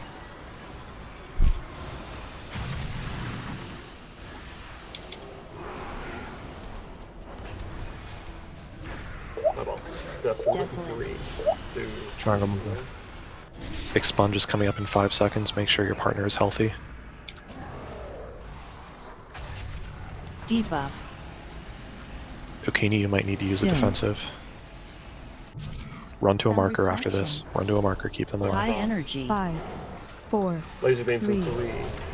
My boss. Desolate in 3, 2, Triangle movement. Expunge is coming up in 5 seconds. Make sure your partner is healthy. Debuff. Okini, you might need to use a Soon. defensive. Run to a marker after this. Run to a marker. Keep them High alive. energy. 5, 4, Laser beams in 3, 3,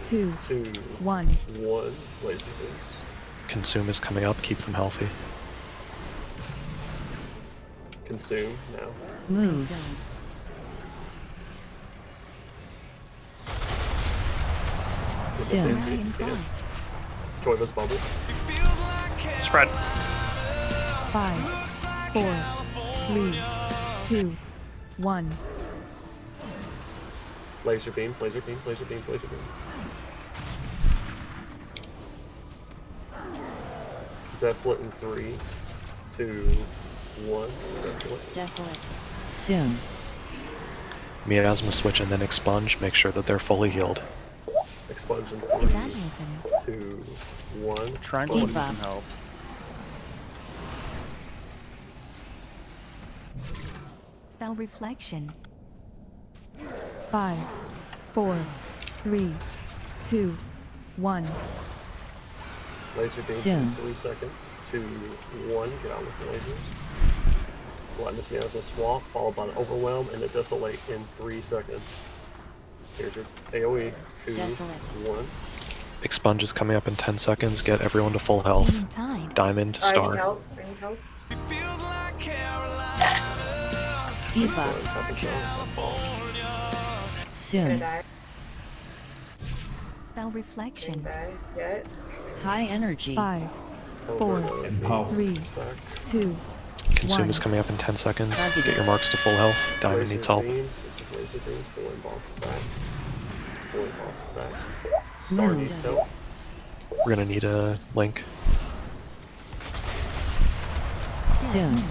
2, 2, 1. 1. Laser beams. Consume is coming up. Keep them healthy. Consume now. Move. Soon. Joyless bubble. Spread. 5, 4, 3, 2, 1. Laser beams, laser beams, laser beams, laser beams. Desolate in 3, 2, 1. Desolate. Desolate. Soon. Miasma switch and then expunge. Make sure that they're fully healed. Expunge in 3, Evangelism. 2, 1. Triangle needs Debuff. some help. Spell reflection. 5, 4, 3, 2, 1. Laser beams Soon. in 3 seconds. 2, 1. Get out with the lasers. Gladness Miasma swap, followed by an overwhelm and a desolate in 3 seconds. Here's your AoE. 2, Desolate. 1. Expunge is coming up in 10 seconds. Get everyone to full health. Gaining time. Diamond, I need star. help. I need help. Debuff. Happens now. Fall. Gonna Soon. die. Spell Didn't reflection. die yet. High energy. 5, 4, 3, 2, Consume 1. is coming up in 10 seconds. Get your marks to full health. Diamond Laser needs help. beams. This is laser beams. Pulling boss back. Pulling boss back. Star needs help. We're gonna need a link. Soon.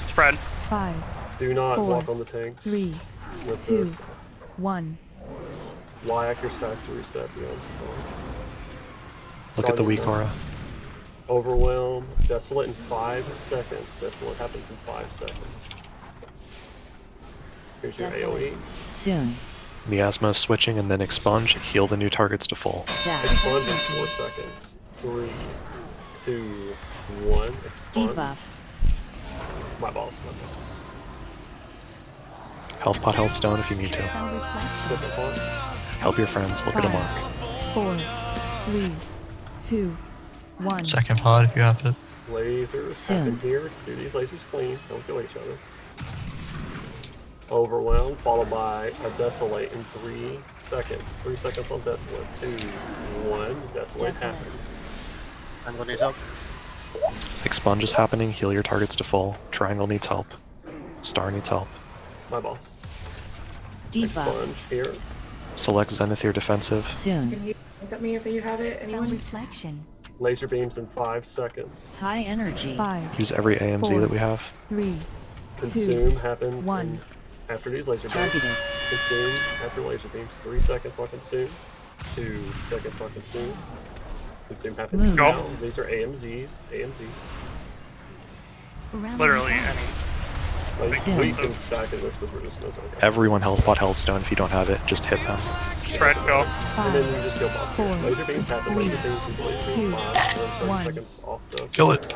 Spread. 5, Do not 4, walk on the tank 3, with 2, this. 1. Y actor stacks to reset beyond Look at the weak aura. Overwhelm. Desolate in 5 seconds. Desolate happens in 5 seconds. Here's your Desolate. AoE. Soon. Miasma is switching and then expunge. Heal the new targets to full. Dash. Expunge in 4 seconds. 3, 2, 1. Expunge. Debuff. My balls. Health pot, health stone if you need to. Spell reflection. Second part. Help your friends. Look at a mark. 4, 3, 2, 1. Second pod if you have it. Lasers Soon. happen here. Do these lasers clean. Don't kill each other. Overwhelm, followed by a desolate in 3 seconds. 3 seconds on desolate. 2, 1. Desolate happens. I'm gonna need help. Expunge is happening. Heal your targets to full. Triangle needs help. Star needs help. My boss. Debuff. Sponge here. Select Zenithir defensive. Soon. Can you look at me if you have it? Spell Anyone? reflection. Laser beams in 5 seconds. High energy. 5, Use every AMZ 4, that we have. 3, Consume 2, happens 1. after these laser beams. Targeting. Consume after laser beams. 3 seconds on consume. 2 seconds on consume. Consume happens Move. now. These are AMZs. Literally any. Like, Soon. we can stack in this because we're just missing. Everyone health bot Hellstone. If you don't have it, just hit them. Spread, go. And then you just kill boss. 4, Laser beams happen. Laser beams and laser beams. 30 1. seconds off the. Kill it. It's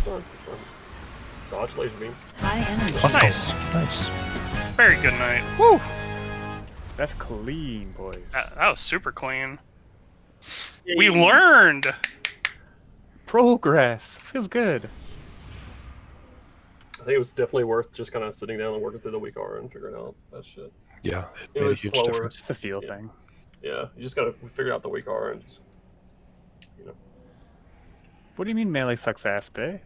fine. It's fine. Dodge laser beams. High energy. Let's Nice. go. Nice. Very good night. Woo! That's clean, boys. That was super clean. We learned! Progress. Feels good. I think it was definitely worth just kind of sitting down and working through the weak R and figuring out that shit. Yeah, It made a was huge slower. difference. It's a feel thing. Yeah, you just gotta figure out the weak R and just, you know. What do you mean melee sucks ass, bae?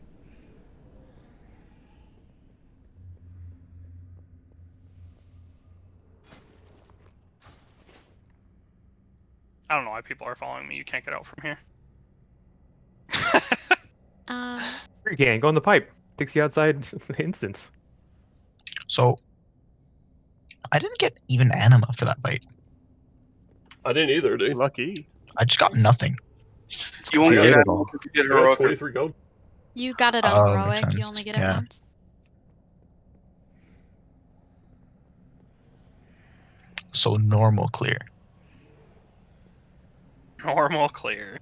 I don't know why people are following me. You can't get out from here. You can go in the pipe. Takes you outside the instance. So, I didn't get even anima for that fight. I didn't either, dude. Lucky. I just got nothing. You won't Yeah, get it it all. if you get You got heroic. 23 gold. You got it on Oh, heroic. makes You sense. only get it Yeah. once. So normal clear. Normal clear.